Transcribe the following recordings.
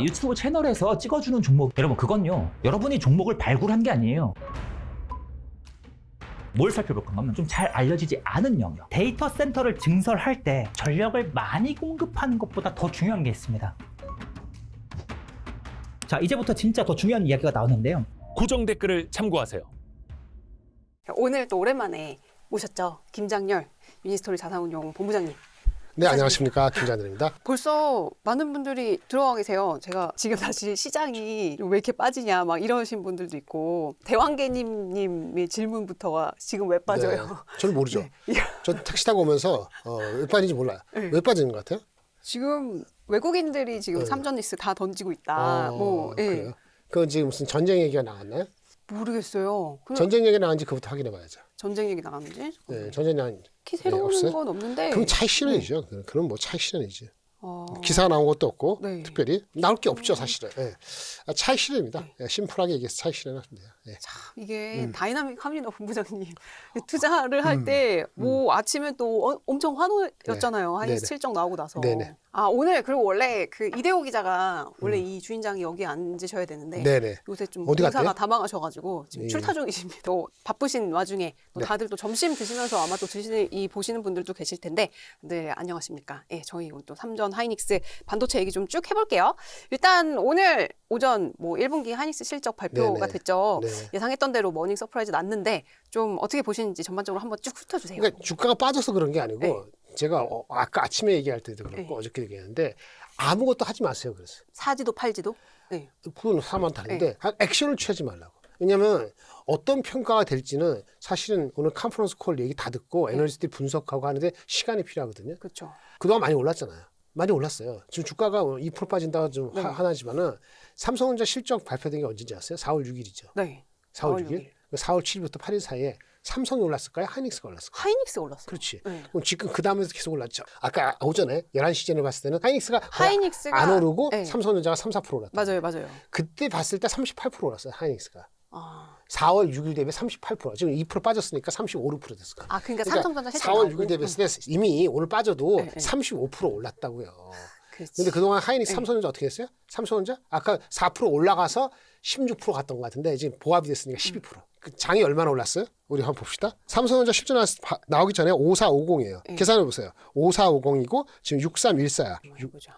유튜브 채널에서 찍어주는 종목, 여러분 그건요 여러분이 종목을 발굴한 게 아니에요. 뭘 살펴볼 건가 하면 좀 잘 알려지지 않은 영역. 데이터 센터를 증설할 때 전력을 많이 공급하는 것보다 더 중요한 게 있습니다. 자, 이제부터 진짜 더 중요한 이야기가 나오는데요. 고정 댓글을 참고하세요. 오늘 또 오랜만에 모셨죠. 김장렬 유니스토리 자산운용 본부장님. 네, 안녕하십니까. 김장렬입니다. 벌써 많은 분들이 들어와 계세요. 제가 지금 다시 시장이 왜 이렇게 빠지냐 막 이러신 분들도 있고, 대왕개님의 질문부터가 지금 왜 빠져요? 네, 저는 모르죠. 네. 저 택시 타고 오면서 왜 빠진지 몰라요. 네. 왜 빠지는 것 같아요? 지금 외국인들이 지금 삼전리스 다 던지고 있다. 예. 그래요? 그건 지금 무슨 전쟁 얘기가 나왔나요? 모르겠어요. 전쟁 얘기 나왔는지 그것부터 확인해봐야죠. 전쟁 얘기 나갔는지? 네, 전쟁 나왔는지. 특히 새로운 없어요? 건 없는데. 그럼 차익 실현이죠. 그럼 뭐 차익 실현이지. 어, 기사가 나온 것도 없고 네. 특별히 나올 게 없죠, 사실은. 예. 차익 실현입니다. 예, 심플하게 얘기해서 차익 실현하면 돼요. 예. 이게 다이나믹합니다, 본부장님. 투자를 할 때 뭐 아침에 또 엄청 환호였잖아요. 네. 한이 네네. 실적 나오고 나서. 네네. 아, 오늘 그리고 원래 그 이대호 기자가 원래 이 주인장이 여기 앉으셔야 되는데 네네. 요새 좀 어디 공사가 갔대요? 다망하셔가지고 지금 예. 출타 중이십니다. 또 바쁘신 와중에 또 네. 다들 또 점심 드시면서 아마 또 보시는 분들도 계실 텐데, 네, 안녕하십니까. 예, 저희 오늘 또 삼전 하이닉스 반도체 얘기 좀 쭉 해볼게요. 일단 오늘 오전 뭐 1분기 하이닉스 실적 발표가 네네. 됐죠. 네. 예상했던 대로 머닝 서프라이즈 났는데 좀 어떻게 보시는지 전반적으로 한번 쭉 훑어주세요. 그러니까 주가가 빠져서 그런 게 아니고 네. 제가 아까 아침에 얘기할 때도 그렇고 네. 어저께 얘기했는데 아무것도 하지 마세요. 그래서 사지도 팔지도. 네. 그건 사람은 다른데 액션을 취하지 말라고. 왜냐하면 어떤 평가가 될지는 사실은 오늘 컨퍼런스 콜 얘기 다 듣고 애널리스트들이 분석하고 하는데 시간이 필요하거든요. 그렇죠. 그동안 많이 올랐잖아요. 많이 올랐어요. 지금 주가가 2% 빠진다고 좀 네. 하나지만은 삼성전자 실적 발표된 게 언제인지 아세요? 4월 6일이죠. 네. 4월 6일. 4월 7일부터 8일 사이에 삼성이 올랐을까요? 하이닉스가 올랐을까요? 하이닉스가 올랐어요. 그렇지. 네. 그럼 지금 그 다음에서 계속 올랐죠. 아까 오전에 11시 전에 봤을 때는 하이닉스가 하이닉스가 안 오르고 네. 삼성전자가 3, 4% 올랐다. 맞아요. 그때 봤을 때 38% 올랐어요. 하이닉스가. 아, 4월 6일 대비 38%. 지금 2% 빠졌으니까 35, 6% 됐을 거예요. 아 그러니까 삼성전자 실적 4월 나오고. 6일 대비했을 때 이미 오늘 빠져도 네, 네. 35% 올랐다고요. 그렇지. 근데 그동안 하이닉스 네. 삼성전자 어떻게 했어요? 삼성전자 아까 4% 올라가서 16% 갔던 것 같은데 지금 보합이 됐으니까 12%. 그 장이 얼마나 올랐어요? 우리 한번 봅시다. 삼성전자 실적 나오기 전에 5450이에요. 네. 계산해 보세요. 5450이고 지금 6314야. 해보자.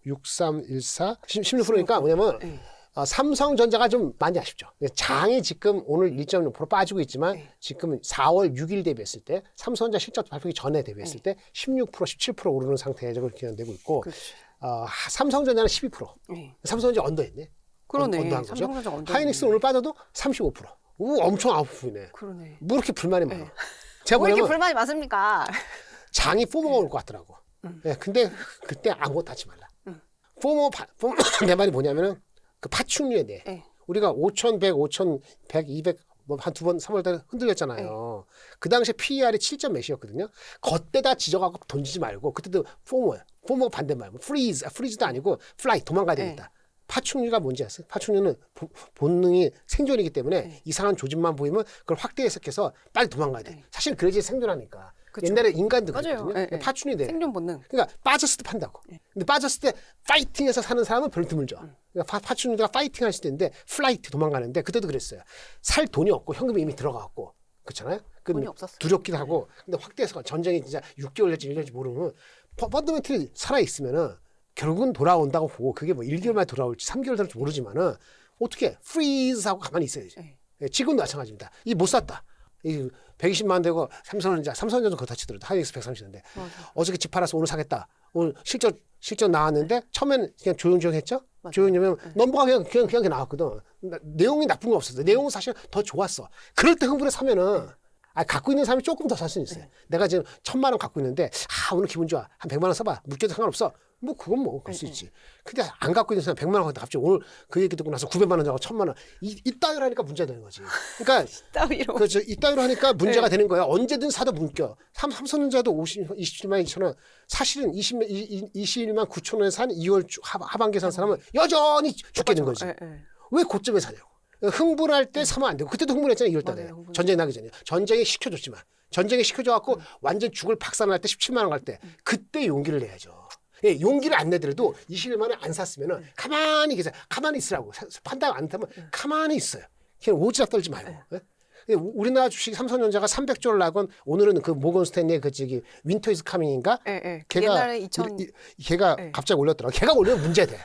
6314 16%니까 뭐냐면 네. 삼성전자가 좀 많이 아쉽죠. 장이 지금 오늘 1.6% 빠지고 있지만 네. 지금 4월 6일 대비했을 때 삼성전자 실적 발표기 전에 대비했을 때 16%, 17% 오르는 상태에 그렇게 되고 있고 그렇지. 삼성전자는 12%. 네. 삼성전자 언더했네. 그러네. 언더한 거죠. 삼성전자 언더. 하이닉스는 오늘 빠져도 35%. 오, 엄청 아프네. 그러네. 뭐 이렇게 불만이 많아. 네. 제가 왜 이렇게 뭐냐면 불만이 많습니까? 장이 포모가 올 것 같더라고. 네, 근데 그때 아무것도 하지 말라. 포모 내 말이 뭐냐면은 그 파충류에 대해 네. 우리가 5,100, 5,100, 200 뭐 한 두 번 3월달에 흔들렸잖아요. 그 당시에 PER이 7점 몇이었거든요. 겉에다 지져갖고 던지지 말고 그때도 포모야. 포모 반대말. 프리즈도 아니고 플라이 도망가야 되겠다. 파충류가 뭔지 아세요? 파충류는 본능이 생존이기 때문에 이상한 조짐만 보이면 그걸 확대 해석해서 빨리 도망가야 돼. 사실 그래야지 생존하니까. 그쵸. 옛날에 인간도 맞아요. 그랬거든요. 파충류 돼. 생존 본능. 그러니까 빠졌을 때 판다고. 근데 빠졌을 때 파이팅해서 사는 사람은 별로 드물죠. 그러니까 파충류가 파이팅 할 수 있는데 플라이트 도망가는데 그때도 그랬어요. 살 돈이 없고 현금이 이미 들어가갖고 그렇잖아요. 돈이 없었어요. 두렵기도 하고 근데 확대해서 전쟁이 진짜 6개월 될지 1년일지 모르면 펀더멘털이 살아있으면은 결국은 돌아온다고 보고 그게 뭐 1개월 만에 돌아올지 3개월 될지 모르지만은 어떻게 프리즈하고 가만히 있어야지. 예, 지금도 마찬가지입니다. 이 못 샀다. 이 120만 원 되고 삼성전자 그거 다 치더라도 하이닉스 130인데 어저께 집 팔아서 오늘 사겠다. 오늘 실적 나왔는데 처음에는 그냥 조용조용 했죠. 조용조용 넘버가 그냥 나왔거든. 내용이 나쁜 거 없었어. 내용은 사실 더 좋았어. 그럴 때 흥분해 사면은 갖고 있는 사람이 조금 더 살 수는 있어요. 내가 지금 1,000만 원 갖고 있는데 오늘 기분 좋아. 한 100만 원 써봐. 묶여도 상관없어. 뭐 그건 뭐 그럴 수 있지. 근데 안 갖고 있는 사람 100만 원 갖다 갑자기 오늘 그 얘기 듣고 나서 900만 원 자고 1,000만 원 이따위로 하니까 문제가 되는 거지. 그러니까 따위로. 그렇죠. 이따위로 하니까 문제가 되는 거야. 언제든 사도 문겨. 삼성전자도 27만 2천 원. 사실은 21만 9천 원에 산 2월 하반기에 산 사람은 여전히 죽게 된 거지. 왜 고점에 사냐고. 흥분할 때 사면 안 되고 그때도 흥분했잖아요. 2월 달에. 맞아요, 전쟁이 나기 전에. 전쟁에 시켜줬지만. 전쟁에 시켜줘갖고 완전 죽을 박살날 때 17만 원 갈 때 그때 용기를 내야죠. 예, 용기를 안 내더라도 20일 만에 안 샀으면은 가만히 계세요. 가만히 있으라고. 판다고 안 타면 가만히 있어요. 그냥 오지랖 떨지 말고. 예? 예, 우리나라 주식 삼성전자가 300조를 나건 오늘은 그 모건 스탠리의 그 저기 윈터 이즈 카밍인가? 예, 예. 걔가 옛날에 2000 걔가 예. 갑자기 올렸더라. 걔가 올리면 문제돼.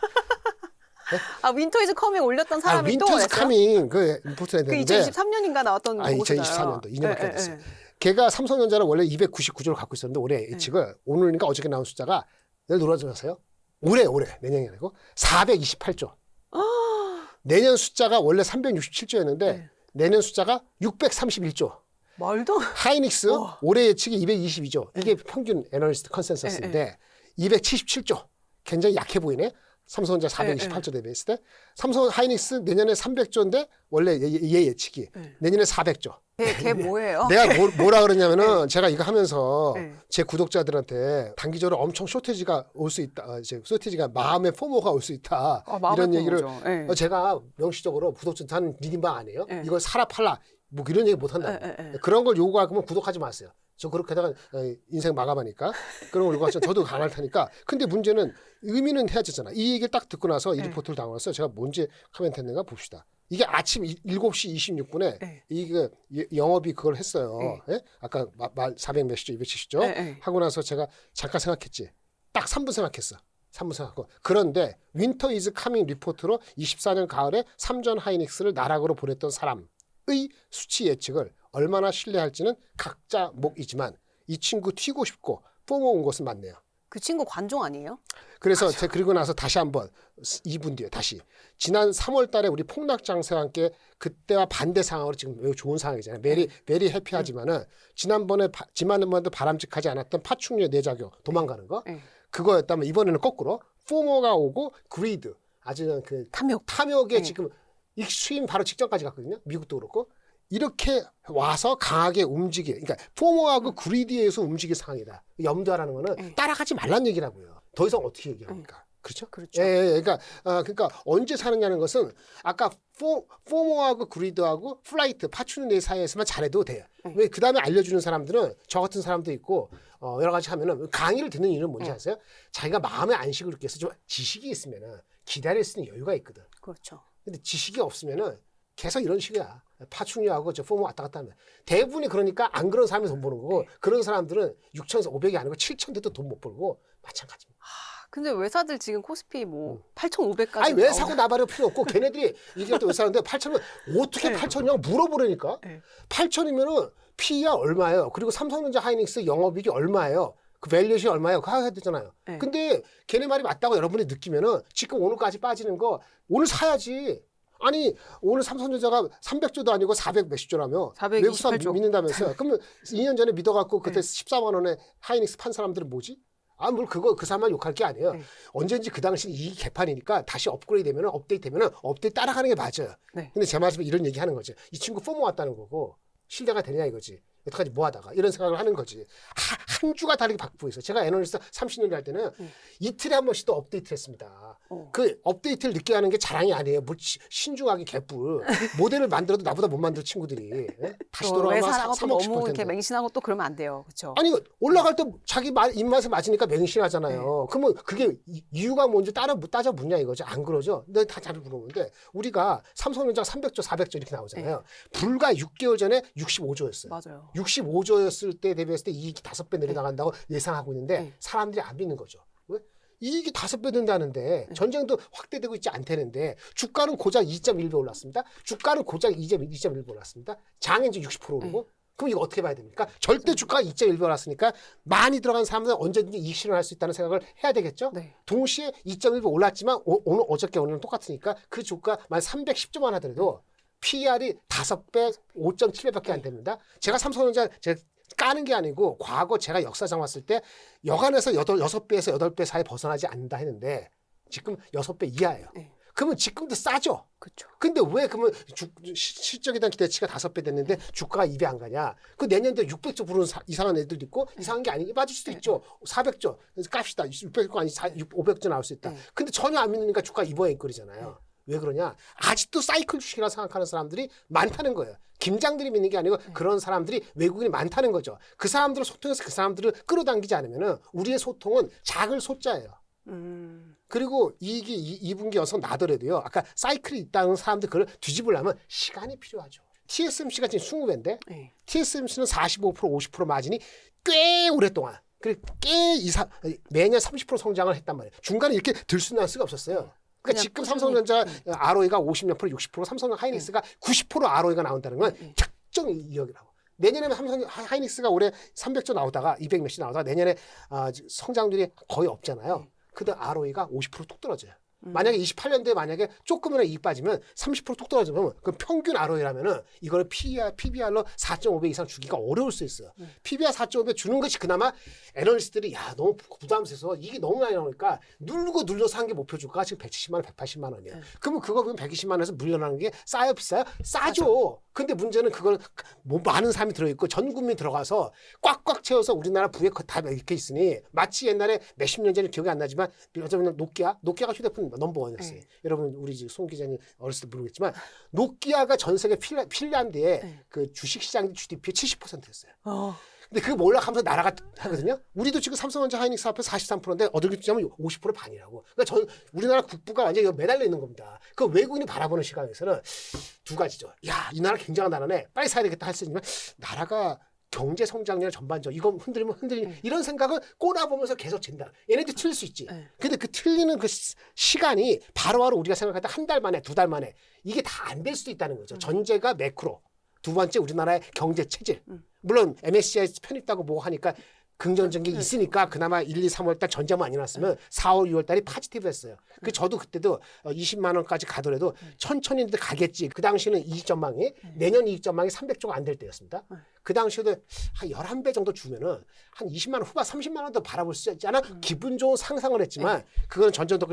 아 윈터 이즈 커밍 올렸던 사람이 또 윈터 이즈 했어요? 카밍 그 리포트 해야 그 되는데 2023년인가 나왔던 아, 보고서잖아요. 2024년도 2년밖에 안 예, 됐어요. 예, 예. 걔가 삼성전자를 원래 299조를 갖고 있었는데 올해 예측을 오늘인가 어저께 나온 숫자가 내일 놀아주세요. 올해 내년이 아니고 428조. 내년 숫자가 원래 367조였는데 네. 내년 숫자가 631조. 말도 하이닉스 와. 올해 예측이 222조. 이게 평균 애널리스트 컨센서스인데 277조. 굉장히 약해 보이네. 삼성전자 428조 대비했을 때 삼성 하이닉스 내년에 300조인데 원래 얘 예측이 내년에 400조. 걔 뭐예요? 내가 뭐라 그러냐면은 제가 이거 하면서 네. 제 구독자들한테 단기적으로 엄청 쇼티지가 올 수 있다. 이제 쇼티지가 마음의 포모가 올 수 있다. 이런 얘기를 제가 명시적으로 구독자는 리딩방 안 해요. 네. 이걸 사라 팔라 뭐 이런 얘기 못 한다고. 그런 걸 요구할 거면 구독하지 마세요. 저 그렇게 하다가 인생 마감하니까 그런 걸 요구하시면 저도 강할 테니까. 근데 문제는 의미는 해야 되잖아. 이 얘기를 딱 듣고 나서 이 리포트를 당했어요. 제가 뭔지 코멘트 했는가 봅시다. 이게 아침 7시 26분에 이게 영업이 그걸 했어요. 예? 아까 말 400 몇시죠, 270조 하고 나서 제가 잠깐 생각했지. 딱 3분 생각했어. 3분 생각하고. 그런데 윈터 이즈 카밍 리포트로 24년 가을에 삼전 하이닉스를 나락으로 보냈던 사람의 수치 예측을 얼마나 신뢰할지는 각자 몫이지만 이 친구 튀고 싶고 뽀모 온 것은 맞네요. 그 친구 관종 아니에요? 그래서 제가 그리고 나서 다시 한번 2분 뒤에 다시 지난 3월 달에 우리 폭락 장세와 함께 그때와 반대 상황으로 지금 매우 좋은 상황이잖아요. 메리 해피하지만은 지난번에도 바람직하지 않았던 파충류의 내작용 도망가는 거 그거였다면 이번에는 거꾸로 포모가 오고 그리드 아주 그 탐욕에 지금 익스트림 바로 직전까지 갔거든요. 미국도 그렇고 이렇게 와서 강하게 그러니까 포모하고 그리디에서 움직일 상황이다. 염두하라는 거는 따라가지 말란 얘기라고요. 더 이상 어떻게 얘기합니까? 그렇죠? 그렇죠. 예, 그러니까 언제 사느냐는 것은 아까 포모하고 그리드하고 플라이트 파충류 사이에서만 잘해도 돼요. 왜 그 다음에 알려주는 사람들은 저 같은 사람도 있고 여러 가지 하면은 강의를 듣는 이유는 뭔지 아세요? 자기가 마음의 안식을 얻기 위해서 좀 지식이 있으면은 기다릴 수 있는 여유가 있거든. 그렇죠. 근데 지식이 없으면은 계속 이런 식이야. 파충류하고 저 포모 왔다 갔다 하면. 대부분이 그러니까 안 그런 사람이 돈 버는 거고 그런 사람들은 6,500이 아니고 7,000대도 돈 못 벌고 마찬가지입니다. 근데 외사들 지금 코스피 뭐 8,500까지 아니 왜 사고 나발을 필요 없고 걔네들이 이게 또 왜 사는데 8,000은 어떻게 8,000이냐고 물어보라니까. 8,000이면은 PE가 얼마예요? 그리고 삼성전자 하이닉스 영업이익이 얼마예요? 그 밸류에이션이 얼마예요? 그거 해야 되잖아요. 근데 걔네 말이 맞다고 여러분이 느끼면은 지금 오늘까지 빠지는 거 오늘 사야지. 아니 오늘 삼성전자가 300조도 아니고 400 몇십 조라며 외국 사람 믿는다면서요. 그러면 2년 전에 믿어갖고 그때 14만 원에 하이닉스 판 사람들은 뭐지? 아, 뭘 그 사람만 욕할 게 아니에요. 언젠지 그 당시 이 개판이니까 다시 업그레이드 되면 업데이트 되면 업데이트 따라가는 게 맞아요. 근데 제 말씀은 이런 얘기 하는 거죠. 이 친구 포모 왔다는 거고 신뢰가 되냐 이거지. 여태까지 뭐 하다가 이런 생각을 하는 거지. 한 주가 다르게 바꾸고 있어요. 제가 애널리스트 30년 할 때는 이틀에 한 번씩 또 업데이트를 했습니다. 그 업데이트를 늦게 하는 게 자랑이 아니에요. 뭐 신중하게 개뿔. 모델을 만들어도 나보다 못 만들 친구들이. 다시 돌아오면 3억씩 너무 벌 이렇게 텐데. 맹신하고 또 그러면 안 돼요. 그렇죠? 아니 올라갈 때 자기 입맛에 맞으니까 맹신하잖아요. 그러면 그게 이유가 뭔지 따져 묻냐 이거죠. 안 그러죠. 근데 다 잘 물어보는데 우리가 삼성전자 300조 400조 이렇게 나오잖아요. 불과 6개월 전에 65조였어요. 맞아요. 65조였을 때 대비했을 때 이익이 5배 내려나간다고 예상하고 있는데 사람들이 안 믿는 거죠. 왜? 이익이 5배 된다는데 전쟁도 확대되고 있지 않다는데 주가는 고작 2.1배 올랐습니다. 주가는 고작 2.1배 올랐습니다. 장은 이제 60% 오르고 그럼 이거 어떻게 봐야 됩니까? 절대 주가가 2.1배 올랐으니까 많이 들어간 사람들은 언제든지 이익 실현할 수 있다는 생각을 해야 되겠죠? 동시에 2.1배 올랐지만 오늘은 똑같으니까 그 주가 만 310조만 하더라도 PER이 5배, 5.7배밖에 안 됩니다. 제가 삼성전자 까는 게 아니고 과거 제가 역사상 왔을 때 여간에서 6배에서 8배 사이 벗어나지 않는다 했는데 지금 6배 이하예요. 그러면 지금도 싸죠. 그렇죠. 근데 왜 그러면 실적에 대한 기대치가 5배 됐는데 주가가 2배 안 가냐? 그 내년도에 600조 부르는 이상한 애들도 있고 이상한 게 아니게 빠질 수도 있죠. 400조 값이다. 600조 아니 500조 나올 수 있다. 근데 전혀 안 믿으니까 주가 이번에 이끌이잖아요. 왜 그러냐? 아직도 사이클 주식이라 생각하는 사람들이 많다는 거예요. 김장들이 믿는 게 아니고 그런 사람들이 외국인이 많다는 거죠. 그 사람들을 소통해서 그 사람들을 끌어당기지 않으면 우리의 소통은 작을 소자예요. 그리고 이익이 2분기 연속 나더라도요. 아까 사이클이 있다는 사람들 그걸 뒤집으려면 시간이 필요하죠. TSMC가 지금 20배인데 네. TSMC는 45% 50% 마진이 꽤 오랫동안 그리고 꽤 매년 30% 성장을 했단 말이에요. 중간에 이렇게 들쑥날 수가 없었어요. 그러니까 그냥 지금 꾸준히. 삼성전자 ROE가 50몇 프로 60% 삼성 하이닉스가 90% ROE가 나온다는 건 작정 이역이라고. 내년에는 삼성 하이닉스가 올해 300조 나오다가 200 몇씩 나오다가 내년에 성장률이 거의 없잖아요. 그때 ROE가 50%뚝 떨어져요. 만약에 28년도에 만약에 조금이나 이익 빠지면 30%뚝 떨어지면 그 평균 ROE라면은 이거를 PBR로 4.5배 이상 주기가 어려울 수 있어요. PBR 4.5배 주는 것이 그나마 애널리스트들이 야 너무 부담스러워서 이게 너무 많이 나오니까 누르고 눌러서 한 게 목표 주가가 지금 170만 원, 180만 원이에요. 그러면 그거 보면 120만 원에서 물려나는 게 싸요, 비싸요? 싸죠. 근데 문제는 그걸 뭐 많은 사람이 들어있고 전 국민 들어가서 꽉꽉 채워서 우리나라 부에 다 이렇게 있으니 마치 옛날에 몇십 년 전에 기억이 안 나지만 어쩌면 노키아가 휴대폰 넘버원이었어요. 여러분 우리 송 기자님 어렸을 때 모르겠지만 노키아가 전 세계 핀란드의 그 주식시장 GDP의 70%였어요. 근데 그거 올라가면서 나라가 하거든요. 우리도 지금 삼성전자 하이닉스 앞에 43%인데 어떻게 보면 50% 반이라고. 그러니까 우리나라 국부가 완전히 매달려 있는 겁니다. 그 외국인이 바라보는 시각에서는 두 가지죠. 야, 이 나라 굉장한 나라네. 빨리 사야 되겠다 할 수 있지만 나라가 경제 성장률 전반적 이거 흔들리면 이런 생각을 꼬나보면서 계속 진다. 얘네들 틀릴 수 있지. 근데 그 틀리는 그 시간이 바로바로 우리가 생각할 때 한 달 만에 두 달 만에 이게 다 안 될 수도 있다는 거죠. 전제가 매크로. 두 번째 우리나라의 경제 체질. 물론 MSCI 편입다고 뭐 하니까 긍정적인 게 있으니까 그나마 1, 2, 3월 달 전자 많이 났으면 4월, 6월 달이 파지티브했어요. 그 저도 그때도 20만 원까지 가더라도 천천히 가겠지. 그 당시는 이익 전망이 내년 이익 전망이 300조가 안 될 때였습니다. 그 당시에도 한 11배 정도 주면은 한 20만 원 후반 30만 원 더 바라볼 수 있지 않아? 기분 좋은 상상을 했지만 그거는 전전도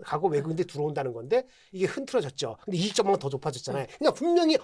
가고 외국인들이 들어온다는 건데 이게 흐트러졌죠. 근데 이익 전망은 더 높아졌잖아요. 그러니까 분명히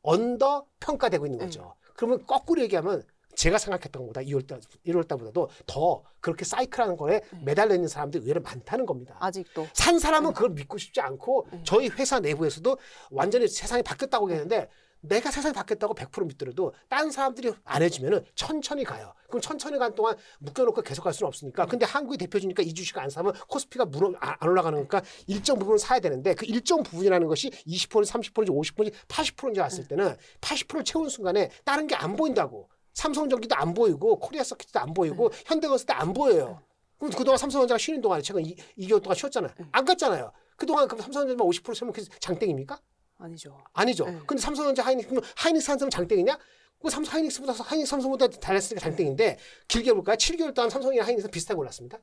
언더 평가되고 있는 거죠. 그러면 거꾸로 얘기하면 제가 생각했던 것보다 1월 달보다도 더 그렇게 사이클하는 거에 매달려 있는 사람들이 의외로 많다는 겁니다. 아직도. 산 사람은 그걸 믿고 싶지 않고 저희 회사 내부에서도 완전히 세상이 바뀌었다고 얘기하는데 내가 세상이 바뀌었다고 100% 믿더라도 다른 사람들이 안 해주면은 천천히 가요. 그럼 천천히 간 동안 묶여놓고 계속 갈 수는 없으니까. 근데 한국이 대표주니까 이 주식 안 사면 코스피가 안 올라가는 거니까 일정 부분은 사야 되는데 그 일정 부분이라는 것이 20%인지 30%인지 50%인지 80%인지 왔을 때는 80%를 채우는 순간에 다른 게 안 보인다고. 삼성전기도 안 보이고 코리아 서킷도 안 보이고 현대건설도 안 보여요. 그럼 그동안 삼성전자가 쉬는 동안에 최근 2개월 동안 쉬었잖아요. 안 갔잖아요. 그동안 그럼 삼성전자만 50% 세면 장땡입니까? 아니죠. 아니죠. 근데 삼성전자 하이닉스 한 사람 장땡이냐? 그 삼성보다 달랐으니까 장땡인데 길게 볼까요? 7개월 동안 삼성이랑 하이닉스는 비슷하게 올랐습니다.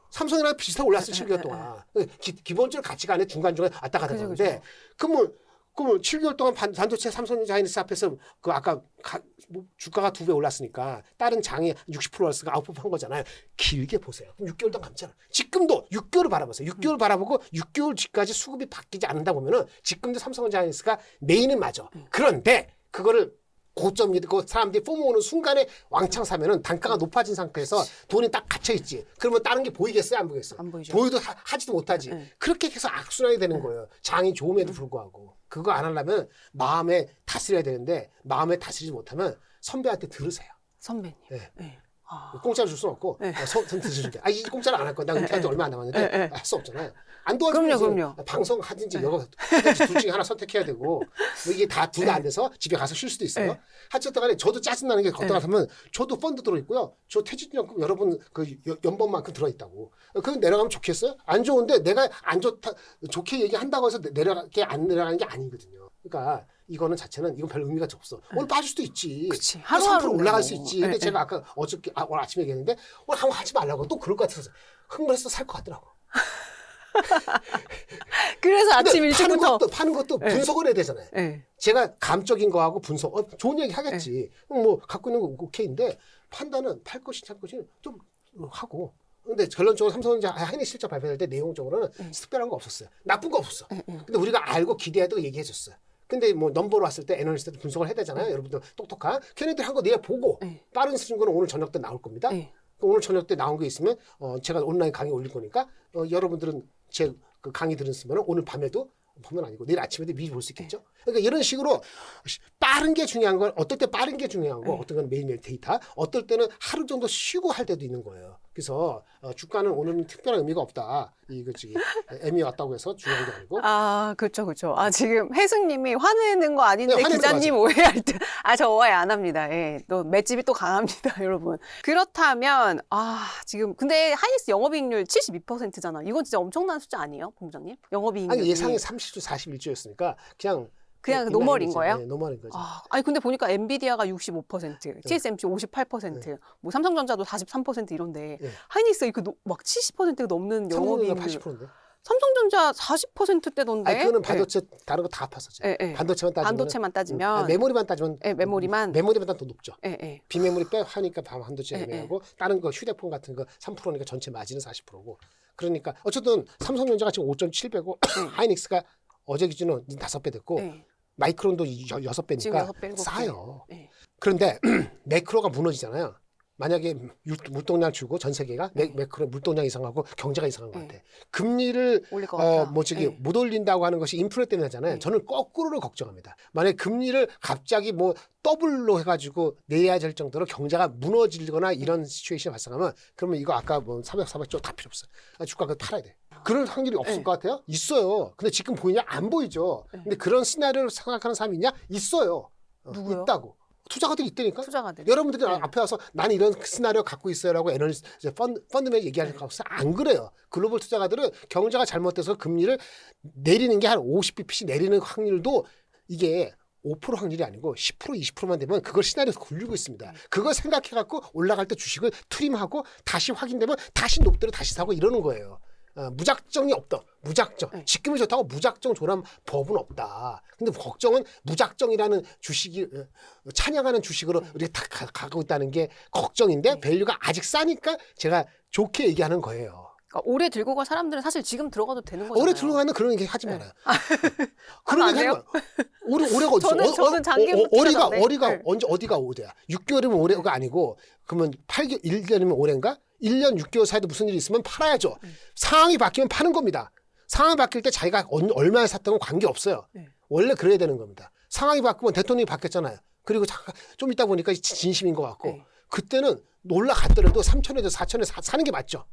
삼성이랑 비슷하게 올랐어요. 7개월 동안. 기본적으로 가치가 아니라 중간중간 왔다 갔다 하는데 그러면 7개월 동안 반도체 삼성전자 하이닉스 앞에서 그 아까 주가가 2배 올랐으니까 다른 장이 60% 올랐으니까 아웃퍼한 거잖아요. 길게 보세요. 그럼 6개월 동안 감잖아. 지금도 6개월을 바라보세요. 6개월 바라보고 6개월 뒤까지 수급이 바뀌지 않는다 보면은 지금도 삼성전자 하이닉스가 메인은 맞아. 그런데 그거를 고점이 그 사람들이 뿜어오는 순간에 왕창 사면은 단가가 높아진 상태에서 돈이 딱 갇혀 있지. 그러면 다른 게 보이겠어요, 안 보이겠어요? 안 보이죠. 보여도 하지도 못하지. 그렇게 해서 악순환이 되는 거예요. 장이 좋음에도 불구하고. 그거 안 하려면 마음에 다스려야 되는데 마음에 다스리지 못하면 선배한테 들으세요. 선배님. 네. 네. 공짜로 줄 수는 없고 선 드실게. 이 공짜로 안 할 거야. 나 은퇴한 지 얼마 안 남았는데 할 수 없잖아요. 안 도와주면 그럼요. 방송 하든지 여러 둘 중에 하나 선택해야 되고 뭐 이게 다 둘 다 안 돼서 집에 가서 쉴 수도 있어요. 하여튼 간에 저도 짜증나는 게 걷다 가면 저도 펀드 들어있고요. 저 퇴직연금 여러분 그 연봉만큼 들어있다고. 그건 내려가면 좋겠어요? 안 좋은데 내가 안 좋다 좋게 얘기한다고 해서 안 내려가는 게 아니거든요. 그러니까 이거는 자체는 이건 별 의미가 없어. 오늘 빠질 수도 있지. 그치. 3% 올라갈 수 뭐. 있지. 근데 제가 아까 어저께 오늘 아침에 얘기했는데 오늘 한번 하지 말라고 또 그럴 것 같아서 흥분해서 살 것 같더라고. 그래서 아침 일찍부터 파는 것도 분석을 해야 되잖아요. 제가 감적인 거하고 분석, 좋은 얘기 하겠지. 뭐 갖고 있는 거 오케이인데 판단은 팔 것이 살 것이 좀 하고. 근데 결론적으로 삼성전자 하이닉스 실적 발표할 때 내용적으로는 특별한 거 없었어요. 나쁜 거 없었어. 근데 우리가 알고 기대해도 얘기해줬어요. 근데 뭐 넘버로 왔을 때 애널리스트도 분석을 해야 되잖아요. 여러분들 똑똑한. 걔네들 한 거 내가 보고 빠른 수준거는 오늘 저녁 때 나올 겁니다. 오늘 저녁 때 나온 게 있으면 제가 온라인 강의 올릴 거니까 여러분들은 제 그 강의 들었으면 오늘 밤에도 보면 아니고 내일 아침에도 미리 볼 수 있겠죠. 그러니까 이런 식으로 빠른 게 중요한 건 어떨 때 빠른 게 중요한 거 어떤 건 매일매일 데이터 어떨 때는 하루 정도 쉬고 할 때도 있는 거예요. 그래서 주가는 오늘은 특별한 의미가 없다. 이거지 M이 왔다고 해서 중요한 게 아니고. 아, 그렇죠, 그렇죠. 아, 지금 혜승님이 화내는 거 아닌데 네, 화내는 기자님 오해할 때, 아, 저 오해 안 합니다. 예, 또 맷집이 또 강합니다, 여러분. 그렇다면, 아, 지금 근데 하이닉스 영업이익률 72%잖아. 이건 진짜 엄청난 숫자 아니에요, 본부장님? 영업이익률. 아니 예상이 30조 41조였으니까 그냥 노멀인 거예요? 네, 노멀인 거죠. 아, 아니 근데 보니까 엔비디아가 65%, TSMC 58%, 뭐 삼성전자도 43% 이런데 네. 하이닉스 이렇게 막 70%가 넘는 삼성전자 영업이익률. 80%인데. 삼성전자 40%대던데. 아니 그거는 반도체 다른 거 다 합했었죠. 예, 예. 반도체만 따지면 반도체만 따지면. 아니, 메모리만 따지면 예, 메모리만. 메모리보다 더 높죠. 예, 예. 비메모리 빼 하니까 반도체 예, 애매하고 다른 거 휴대폰 같은 거 3%니까 전체 마진은 40%고. 그러니까 어쨌든 삼성전자가 지금 5.7배고 하이닉스가 어제 기준으로 5배 됐고 예. 마이크론도 지금 6배니까 6배, 7배. 싸요. 예. 그런데 매크로가 무너지잖아요. 만약에 물동량 주고 전 세계가 매크로 물동량 이상하고 경제가 이상한 것 같아. 금리를 올릴 것 같아. 예. 못 올린다고 하는 것이 인플레 때문에 하잖아요. 예. 저는 거꾸로를 걱정합니다. 만약에 금리를 갑자기 뭐 더블로 해가지고 내야 될 정도로 경제가 무너지거나 이런 시츄에이션이 발생하면 그러면 이거 아까 뭐 400조 다 필요 없어요. 주가가 팔아야 돼. 그럴 확률이 없을 예. 것 같아요? 있어요. 근데 지금 보이냐? 안 보이죠. 예. 근데 그런 시나리오를 생각하는 사람이 있냐? 있어요. 누구요? 있다고. 투자가들이 있다니까. 투자가들. 여러분들이 네. 앞에 와서 나는 이런 시나리오 갖고 있어요라고 애널리스트 펀드맨 얘기하는 거 없어. 안 그래요. 글로벌 투자가들은 경제가 잘못돼서 금리를 내리는 게 한 50bp씩 내리는 확률도 이게 5% 확률이 아니고 10% 20%만 되면 그걸 시나리오에서 굴리고 있습니다. 그걸 생각해 갖고 올라갈 때 주식을 트림하고 다시 확인되면 다시 높대로 다시 사고 이러는 거예요. 무작정이 없다. 무작정. 네. 지금이 좋다고 무작정 조란 법은 없다. 근데 걱정은 무작정이라는 주식이 찬양하는 주식으로 우리가 다 가고 있다는 게 걱정인데 밸류가 아직 싸니까 제가 좋게 얘기하는 거예요. 그러니까 오래 들고 갈 사람들은 사실 지금 들어가도 되는 거잖아요. 오래 들어가는 그런 얘기 하지 말아요. 하면 안 얘기 돼요? 하지 마요. 올해가 어디 있어? 저는 장기 투자자인데. 어리가 네. 언제 어디가 올해야? 6개월이면 올해가 아니고 그러면 8개월 1년이면 올해인가? 1년 6개월 사이도 무슨 일이 있으면 팔아야죠. 상황이 바뀌면 파는 겁니다. 상황이 바뀔 때 자기가 얼마에 샀던 건 관계없어요. 네. 원래 그래야 되는 겁니다. 상황이 바꾸면 대통령이 바뀌었잖아요. 그리고 좀 있다 보니까 진심인 것 같고 네. 그때는 올라갔더라도 3천에서 4천에 사는 게 맞죠.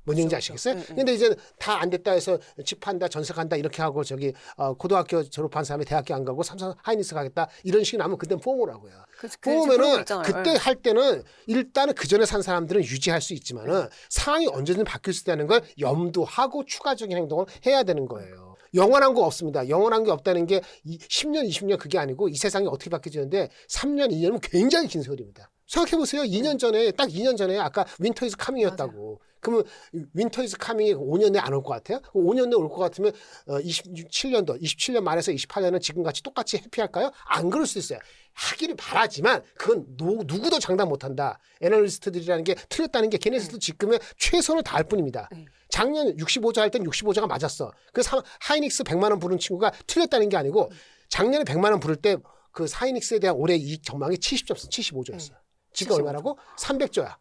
뭔 얘기인지 그렇죠. 아시겠어요? 네, 네. 근데 이제 다 안 됐다 해서 집 판다, 전세 간다 이렇게 하고 저기 고등학교 졸업한 사람이 대학교 안 가고 삼성 하이닉스 가겠다 이런 식이 나면 그때는 포모라고요. 포모면은 그때 할 때는 일단은 그 전에 산 사람들은 유지할 수 있지만은 상황이 언제든 바뀔 수 있다는 걸 염두하고 추가적인 행동을 해야 되는 거예요. 영원한 거 없습니다. 영원한 게 없다는 게 10년, 20년 그게 아니고 이 세상이 어떻게 바뀌지는데 3년, 2년은 굉장히 긴 세월입니다. 생각해보세요. 2년 전에 딱 2년 전에 아까 윈터 이즈 카밍이었다고. 그러면 윈터 이즈 카밍이 5년 내에 안 올 것 같아요? 5년 내에 올 것 같으면 27년 말에서 28년은 지금같이 똑같이 해피할까요? 안 그럴 수 있어요. 하기를 바라지만 그건 누구도 장담 못한다. 애널리스트들이라는 게 틀렸다는 게 걔네들도 지금의 최선을 다할 뿐입니다. 작년 65조 할 땐 65조가 맞았어. 그래서 하이닉스 100만 원 부른 친구가 틀렸다는 게 아니고 작년에 100만 원 부를 때 그 하이닉스에 대한 올해 이익 전망이 75조였어요. 지금 75조. 얼마라고? 300조야.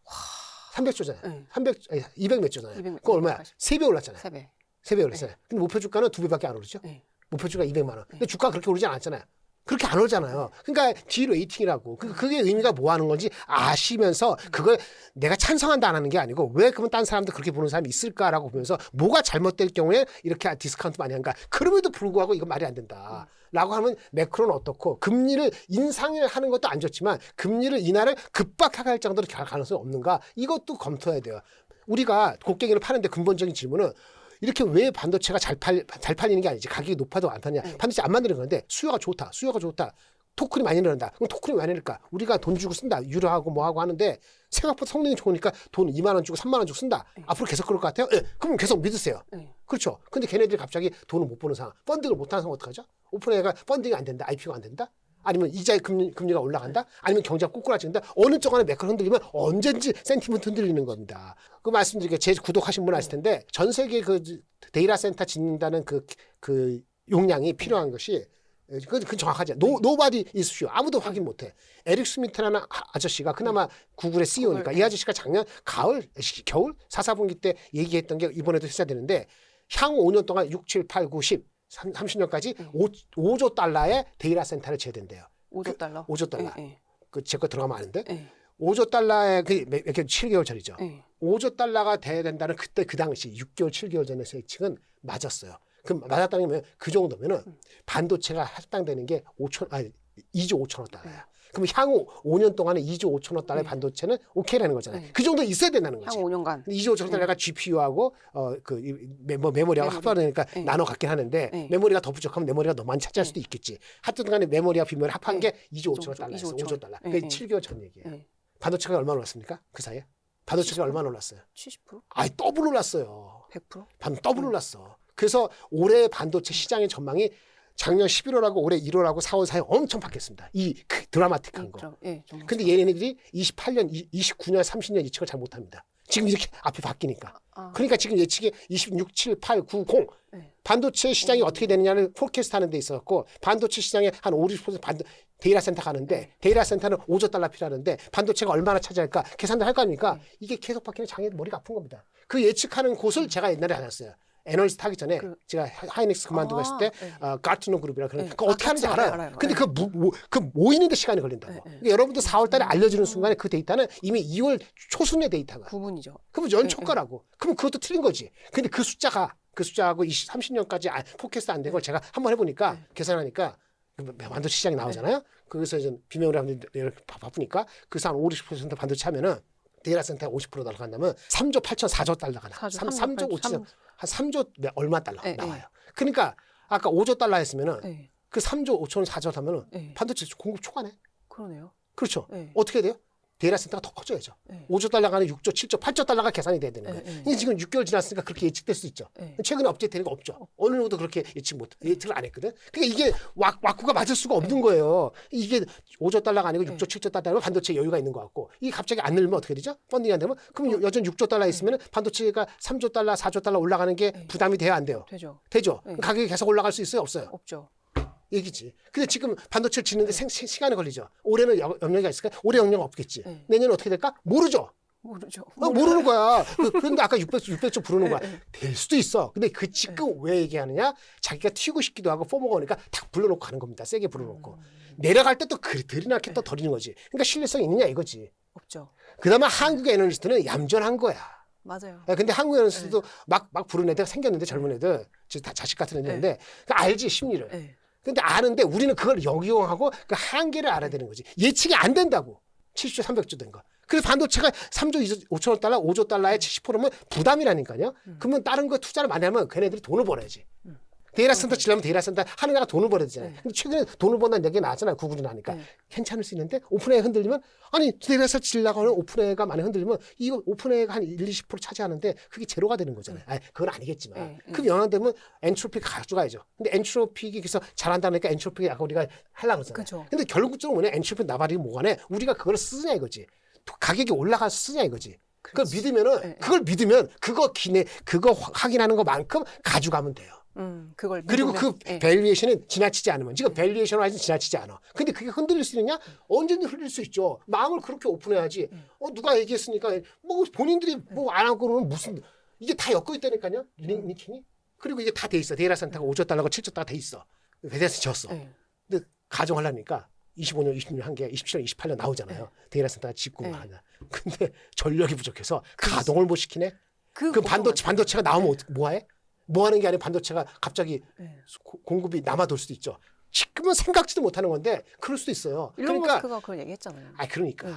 300조잖아요. 200 몇 조잖아요. 200 그거 얼마야? 3배 올랐잖아요. 3배. 3배 올랐어요. 근데 목표 주가는 2배밖에 안 오르죠? 네. 목표 주가 200만 원. 근데 주가가 그렇게 오르지 않았잖아요. 그렇게 안 오르잖아요. 그러니까 디레이팅이라고. 그게 의미가 뭐 하는 건지 아시면서 그걸 내가 찬성한다 안 하는 게 아니고 왜 그러면 딴 사람도 그렇게 보는 사람이 있을까라고 보면서 뭐가 잘못될 경우에 이렇게 디스카운트 많이 한가. 그럼에도 불구하고 이건 말이 안 된다. 라고 하면 매크로는 어떻고 금리를 인상을 하는 것도 안 좋지만 금리를 인하를 급박할 정도로 갈 가능성이 없는가. 이것도 검토해야 돼요. 우리가 곡괭이를 파는데 근본적인 질문은 이렇게 왜 반도체가 잘 팔리는 게 아니지 가격이 높아도 안 파냐. 반도체 안 만드는 건데 수요가 좋다. 토큰이 많이 늘어난다. 그럼 토큰이 왜 늘까? 우리가 돈 주고 쓴다. 유료하고 뭐하고 하는데 생각보다 성능이 좋으니까 돈 2만 원 주고 3만 원 주고 쓴다. 앞으로 계속 그럴 것 같아요? 네. 그럼 계속 믿으세요. 그렇죠. 근데 걔네들이 갑자기 돈을 못 버는 상황. 펀딩을 못하는 상황 어떡하죠? 오픈AI가 펀딩이 안 된다. IPO가 안 된다? 아니면 이자의 금리가 올라간다? 아니면 경제가 꼬꾸라진다? 어느 쪽 안에 매크로 흔들리면 언제든지 센티먼트 흔들리는 겁니다. 그 말씀드리게 제 구독하신 분 아실 텐데 전 세계 그 데이터 센터 짓는다는 그 용량이 필요한 것이 그건 정확하지. Nobody is sure. 아무도 확인 못해. 에릭 스미트라는 아저씨가 그나마 구글의 CEO니까 이 아저씨가 작년 겨울 4, 4분기 때 얘기했던 게 이번에도 회자되는데 향후 5년 동안 6, 7, 8, 9, 10 30년까지 5조 달러의 데이터 센터를 지어야 된대요. 5조 달러? 5조 달러. 그 제 거 들어가면 아는데 5조 달러에 이렇게 7개월 전이죠. 네. 5조 달러가 돼야 된다는 그때 그 당시 6개월, 7개월 전의 예측은 맞았어요. 그럼 맞았다는 게 그 정도면은 반도체가 할당되는 게 2조 5천억 달러야. 그럼 향후 5년 동안에 2조 5천억 달러의 반도체는 오케이라는 거잖아요. 네. 그 정도 있어야 된다는 거지. 향후 5년간. 2조 5천억 달러가 GPU하고 메모리하고 합하니까 네. 나눠 갖긴 하는데 네. 메모리가 더 부족하면 메모리가 더 많이 차지할 수도 있겠지. 하여튼 간에 메모리와 비메모리 합한 네. 게 2조 5천억 달러였어. 2조 5조 달러. 네. 그게 네. 7개월 전 얘기예요. 네. 반도체가 얼마나 올랐습니까? 그 사이에? 반도체가 70%? 얼마나 올랐어요? 70%? 아이 더블 올랐어요. 100%? 더블 올랐어. 그래서 올해 반도체 시장의 전망이 작년 11월하고 올해 1월하고 4월 사이에 엄청 바뀌었습니다. 드라마틱한 거. 예, 정말. 근데 얘네들이 28년, 29년, 30년 예측을 잘 못합니다. 지금 이렇게 앞이 바뀌니까. 그러니까 지금 예측이 26, 7, 8, 9, 0. 네. 반도체 시장이 어떻게 되느냐를 포캐스트 하는 데 있어갖고 반도체 시장에 한 5, 60% 데이터 센터 가는데 데이터 센터는 5조 달러 필요하는데 반도체가 얼마나 차지할까 계산을 할 거 아닙니까? 이게 계속 바뀌는 장애 머리가 아픈 겁니다. 그 예측하는 곳을 제가 옛날에 알았어요. 애널리스트 하기 전에 제가 하이닉스 그만두고 했을 때 가트너 그룹이라 그런 그거 어떻게 하는지 알아요. 근데 그 모이는데 시간이 걸린다고. 그러니까 여러분들 4월 달에 알려주는 순간에 그 데이터는 이미 2월 초순의 데이터가. 구분이죠. 그러면 연초가라고. 그러면 그것도 틀린 거지. 근데 그 숫자하고 30년까지 포캐스트 안 된 걸 제가 한번 해보니까 계산하니까 반도체 시장이 나오잖아요. 거기서 이제 비메모리 하면 바쁘니까 그래서 한 5, 60% 반도체 하면은 데이터 센터에 50% 날아간다면 3조 8천 4조 달러가 나와요. 3조 5천 한 3조 얼마 달러 나와요. 그러니까 아까 5조 달러 했으면은 그 3조 5천 4조 하면은 반도체 공급 초과네. 그러네요. 그렇죠. 어떻게 돼요? 데이터 센터가 더 커져야죠. 5조 달러가 아니라 6조, 7조, 8조 달러가 계산이 돼야 되는 거예요. 이게 지금 6개월 지났으니까 그렇게 예측될 수 있죠. 최근에 업데이트 되는 거 없죠. 어느 누구도 그렇게 예측을 안 했거든. 그러니까 이게 왁구가 맞을 수가 없는 거예요. 이게 5조 달러가 아니고 6조, 7조 달러면 반도체 여유가 있는 것 같고 이게 갑자기 안 늘면 어떻게 되죠? 펀딩이 안 되면 그럼 여전히 6조 달러 있으면 반도체가 3조 달러, 4조 달러 올라가는 게 부담이 돼야 안 돼요? 되죠. 가격이 계속 올라갈 수 있어요? 없어요? 없죠. 얘기지. 근데 지금 반도체를 짓는데 시간이 걸리죠. 올해는 영역이 있을까? 올해 영역 없겠지. 내년은 어떻게 될까? 모르죠. 모르는 거야. 그런데 아까 600조 부르는 거야. 될 수도 있어. 근데 그 지금 왜 얘기하느냐? 자기가 튀고 싶기도 하고 포모가 오니까 딱 불러놓고 가는 겁니다. 세게 불러놓고. 내려갈 때 또 들이나게 또 덜이는 거지. 그러니까 신뢰성이 있느냐 이거지. 없죠. 그다음에 한국 애널리스트는 얌전한 거야. 맞아요. 근데 한국 애널리스트도 막 부르는 애들 생겼는데 젊은 애들. 다 자식 같은 애들인데 알지 심리를. 근데 아는데 우리는 그걸 역이용하고 그 한계를 알아야 되는 거지. 예측이 안 된다고. 70조, 300조 된 거. 그래서 반도체가 3조 5천억 달러, 5조 달러에 70%면 부담이라니까요. 그러면 다른 거 투자를 많이 하면 걔네들이 돈을 벌어야지. 데이터 센터 지려면 데이터 센터 하는 애가 돈을 벌어야 되잖아요. 근데 최근에 돈을 번다는 얘기가 나왔잖아요. 구글이나 하니까. 괜찮을 수 있는데 오픈AI 흔들리면 아니 데이터 센터 지려고 하는 오픈AI가 많이 흔들리면 이거 오픈AI가 한 1, 20% 차지하는데 그게 제로가 되는 거잖아요. 아니, 그건 아니겠지만. 그럼 영향되면 엔트로피가 가져가야죠. 근데 엔트로피가 그래서 잘한다니까 엔트로피가 약간 우리가 하려고 그러잖아요. 근데 결국적으로 뭐냐 엔트로피 나발이 뭐가네 우리가 그걸 쓰냐 이거지. 가격이 올라가서 쓰냐 이거지. 그걸 믿으면은 그걸 믿으면 그거 확인하는 것만큼 가져가면 돼요. 그걸 그리고 그 밸류에이션은 지나치지 않으면 지금 밸류에이션은 아직 지나치지 않아. 근데 그게 흔들릴 수 있느냐? 언제든지 흔들릴 수 있죠. 마음을 그렇게 오픈해야지. 누가 얘기했으니까 뭐 본인들이 뭐 안 하고 그러면 무슨 이게 다 엮여 있다니까요. 리킹이. 그리고 이게 다 돼 있어. 데이터 센터가 5조 달러고 7조 달러 돼 있어. 베데스 졌어. 근데 가정하려니까 25년, 26년 한 게 27년, 28년 나오잖아요. 데이터 센터가 짓고 하냐. 근데 전력이 부족해서 가동을 못 시키네. 그 반도체가 나오면 뭐 해? 뭐 하는 게 아니라 반도체가 갑자기 공급이 남아돌 수도 있죠. 지금은 생각지도 못하는 건데 그럴 수도 있어요. 일론 머스크가 그런 얘기했잖아요.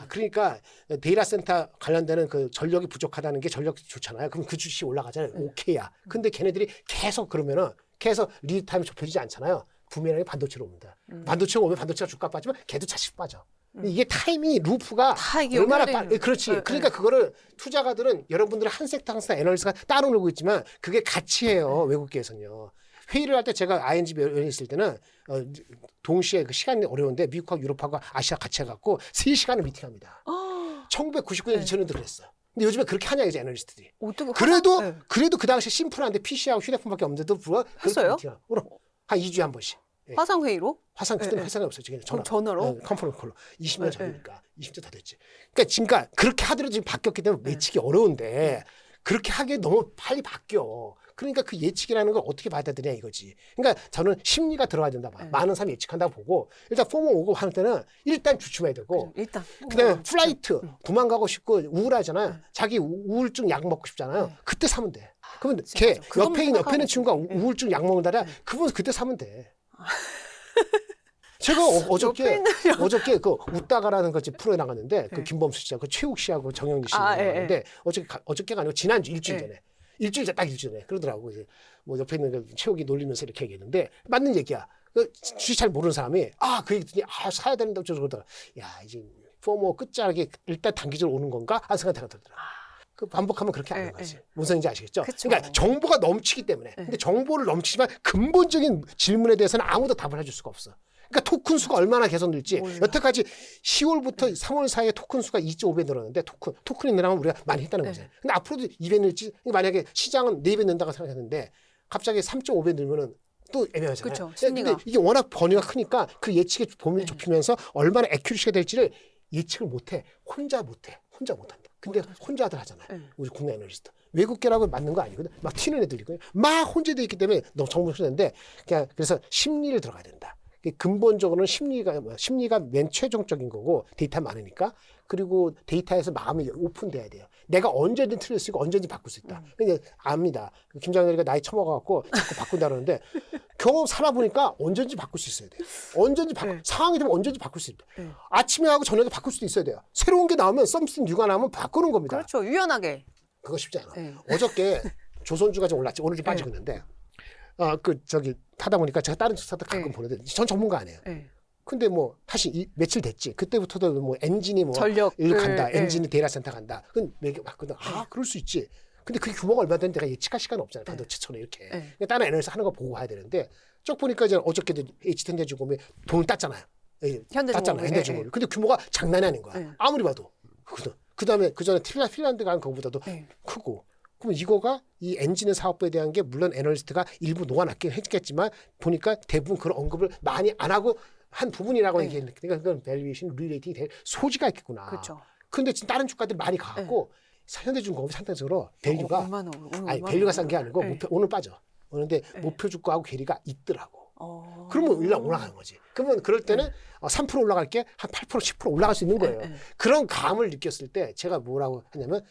그러니까 데이터 센터 관련되는 그 전력이 부족하다는 게 전력이 좋잖아요. 그럼 그 주식이 올라가잖아요. 오케이야. 근데 걔네들이 계속 그러면은 계속 리드 타임이 좁혀지지 않잖아요. 부메랑이 반도체로 옵니다. 반도체가 오면 반도체가 주가 빠지면 걔도 자식 빠져. 이게 타이밍이 루프가 얼마나 그렇지. 그러니까 그거를 투자가들은 여러분들은 한 섹터 항상 애널리스트가 따로 놀고 있지만 그게 같이 해요. 외국계에서는요. 회의를 할 때 제가 ING 면에 있을 때는 동시에 그 시간이 어려운데 미국하고 유럽하고 아시아 같이 해갖고 3시간을 미팅합니다. 1999년, 2000년도 그랬어요. 근데 요즘에 그렇게 하냐 이제 애널리스트들이. 그래도 그 당시 심플한데 PC하고 휴대폰밖에 없는데도 불구하고 했어요? 한 2주에 한 번씩. 화상 회의로? 그때는 회사가 없었죠. 전화로? 컨퍼런스 콜로. 20년 전이니까. 20년 다 됐지. 그러니까 그렇게 하더라도 지금 바뀌었기 때문에 예측이 어려운데 그렇게 하기에 너무 빨리 바뀌어. 그러니까 그 예측이라는 걸 어떻게 받아들이냐 이거지. 그러니까 저는 심리가 들어가야 된다 봐. 많은 사람이 예측한다고 보고 일단 포모 오고 하는 때는 일단 주춤해야 되고 일단 그다음에 플라이트 도망가고 싶고 우울하잖아요. 자기 우울증 약 먹고 싶잖아요. 그때 사면 돼. 그러면 진짜 걔 맞아. 그것만 옆에 있는 생각하고 친구가 있어. 우울증 약 먹는다라 그분 그때 사면 돼. 제가 옆에 어저께 있는 어저께 그 웃다가라는 그 프로에 나갔는데 그 김범수 씨하고 그 최욱 씨하고 정영진 씨 나갔는데 어저께가 아니고 지난주 일주일 전에 딱 일주일 전에 그러더라고. 이제 뭐 옆에 있는 그 최욱이 놀리면서 이렇게 얘기했는데 맞는 얘기야. 그 주식 잘 모르는 사람이 그 얘기 사야 된다고 저러더라. 야 이제 포모 끝자락에 일단 단기적으로 오는 건가? 하는 생각이 들더라. 그 반복하면 그렇게 안 하는 거지. 무슨 말인지 아시겠죠? 그쵸. 그러니까 정보가 넘치기 때문에. 근데 정보를 넘치지만 근본적인 질문에 대해서는 아무도 답을 해줄 수가 없어. 그러니까 토큰 수가 얼마나 개선될지 여태까지 10월부터 3월 사이에 토큰 수가 2.5배 늘었는데 토큰이 늘어나면 우리가 많이 했다는 거죠. 근데 앞으로도 2배 늘지 만약에 시장은 4배 는다고 생각했는데 갑자기 3.5배 늘면은 또 애매하잖아요. 그쵸, 심리가. 근데 이게 워낙 범위가 크니까 그 예측의 범위를 좁히면서 얼마나 애큐리시가 될지를 예측을 못해. 혼자 못한다. 근데 혼자들 하잖아요. 우리 국내 애널리스트. 외국계라고 맞는 거 아니거든. 막 튀는 애들이고 막 혼재돼 있기 때문에 너무 정보 쓰는데 그래서 심리를 들어가야 된다. 근본적으로는 심리가 맨 최종적인 거고 데이터 많으니까 그리고 데이터에서 마음이 오픈돼야 돼요. 내가 언제든 틀릴 수 있고 언제든지 바꿀 수 있다. 근데 압니다. 김장렬이가 나이 처먹어갖고 자꾸 바꾼다 그러는데 경험 살아보니까 언제든지 바꿀 수 있어야 돼요. 언제든지 상황이 되면 언제든지 바꿀 수 있다. 아침에 하고 저녁에 바꿀 수도 있어야 돼요. 새로운 게 나오면 썸씽 뉴가 나오면 바꾸는 겁니다. 그렇죠. 유연하게. 그거 쉽지 않아. 어저께 조선주가 좀 올랐지. 오늘 좀 빠지고 있는데 타다 보니까 제가 다른 사도 가끔 보는데 전 전문가 아니에요. 근데 뭐 다시 며칠 됐지. 그때부터도 뭐 엔진이 뭐 전력 일 간다. 엔진이 데이터 센터 간다. 그건 매개 맞거든. 그럴 수 있지. 근데 그 규모가 얼마 되는데 내가 예측할 시간 없잖아요. 반도체처럼 이렇게. 그러니까 다른 애널리스트 하는 거 보고 가야 되는데 쭉 보니까 이제 어저께도 H텐대중공업이 돈을 땄잖아요. 현대중공업. 근데 규모가 장난이 아닌 거야. 아무리 봐도. 그다음에 그전에 핀란드가 한 거보다도 크고. 그럼 이거가 이 엔진의 사업부에 대한 게 물론 애널리스트가 일부 녹아놨긴 했겠지만 보니까 대부분 그런 언급을 많이 안 하고 한 부분이라고 얘기했는데 그러니까 그건 밸류에이션, 리레이팅이 될 소지가 있겠구나. 그렇죠. 근데 지금 다른 주가들이 많이 가갖고 현대중공업이 상대적으로 밸류가 밸류가 싼 게 아니고 오늘 빠져. 오는데 목표 주가하고 괴리가 있더라고. 그러면 올라가는 거지. 그러면 그럴 때는 3% 올라갈 게 한 8%, 10% 올라갈 수 있는 거예요. 그런 감을 느꼈을 때 제가 뭐라고 하냐면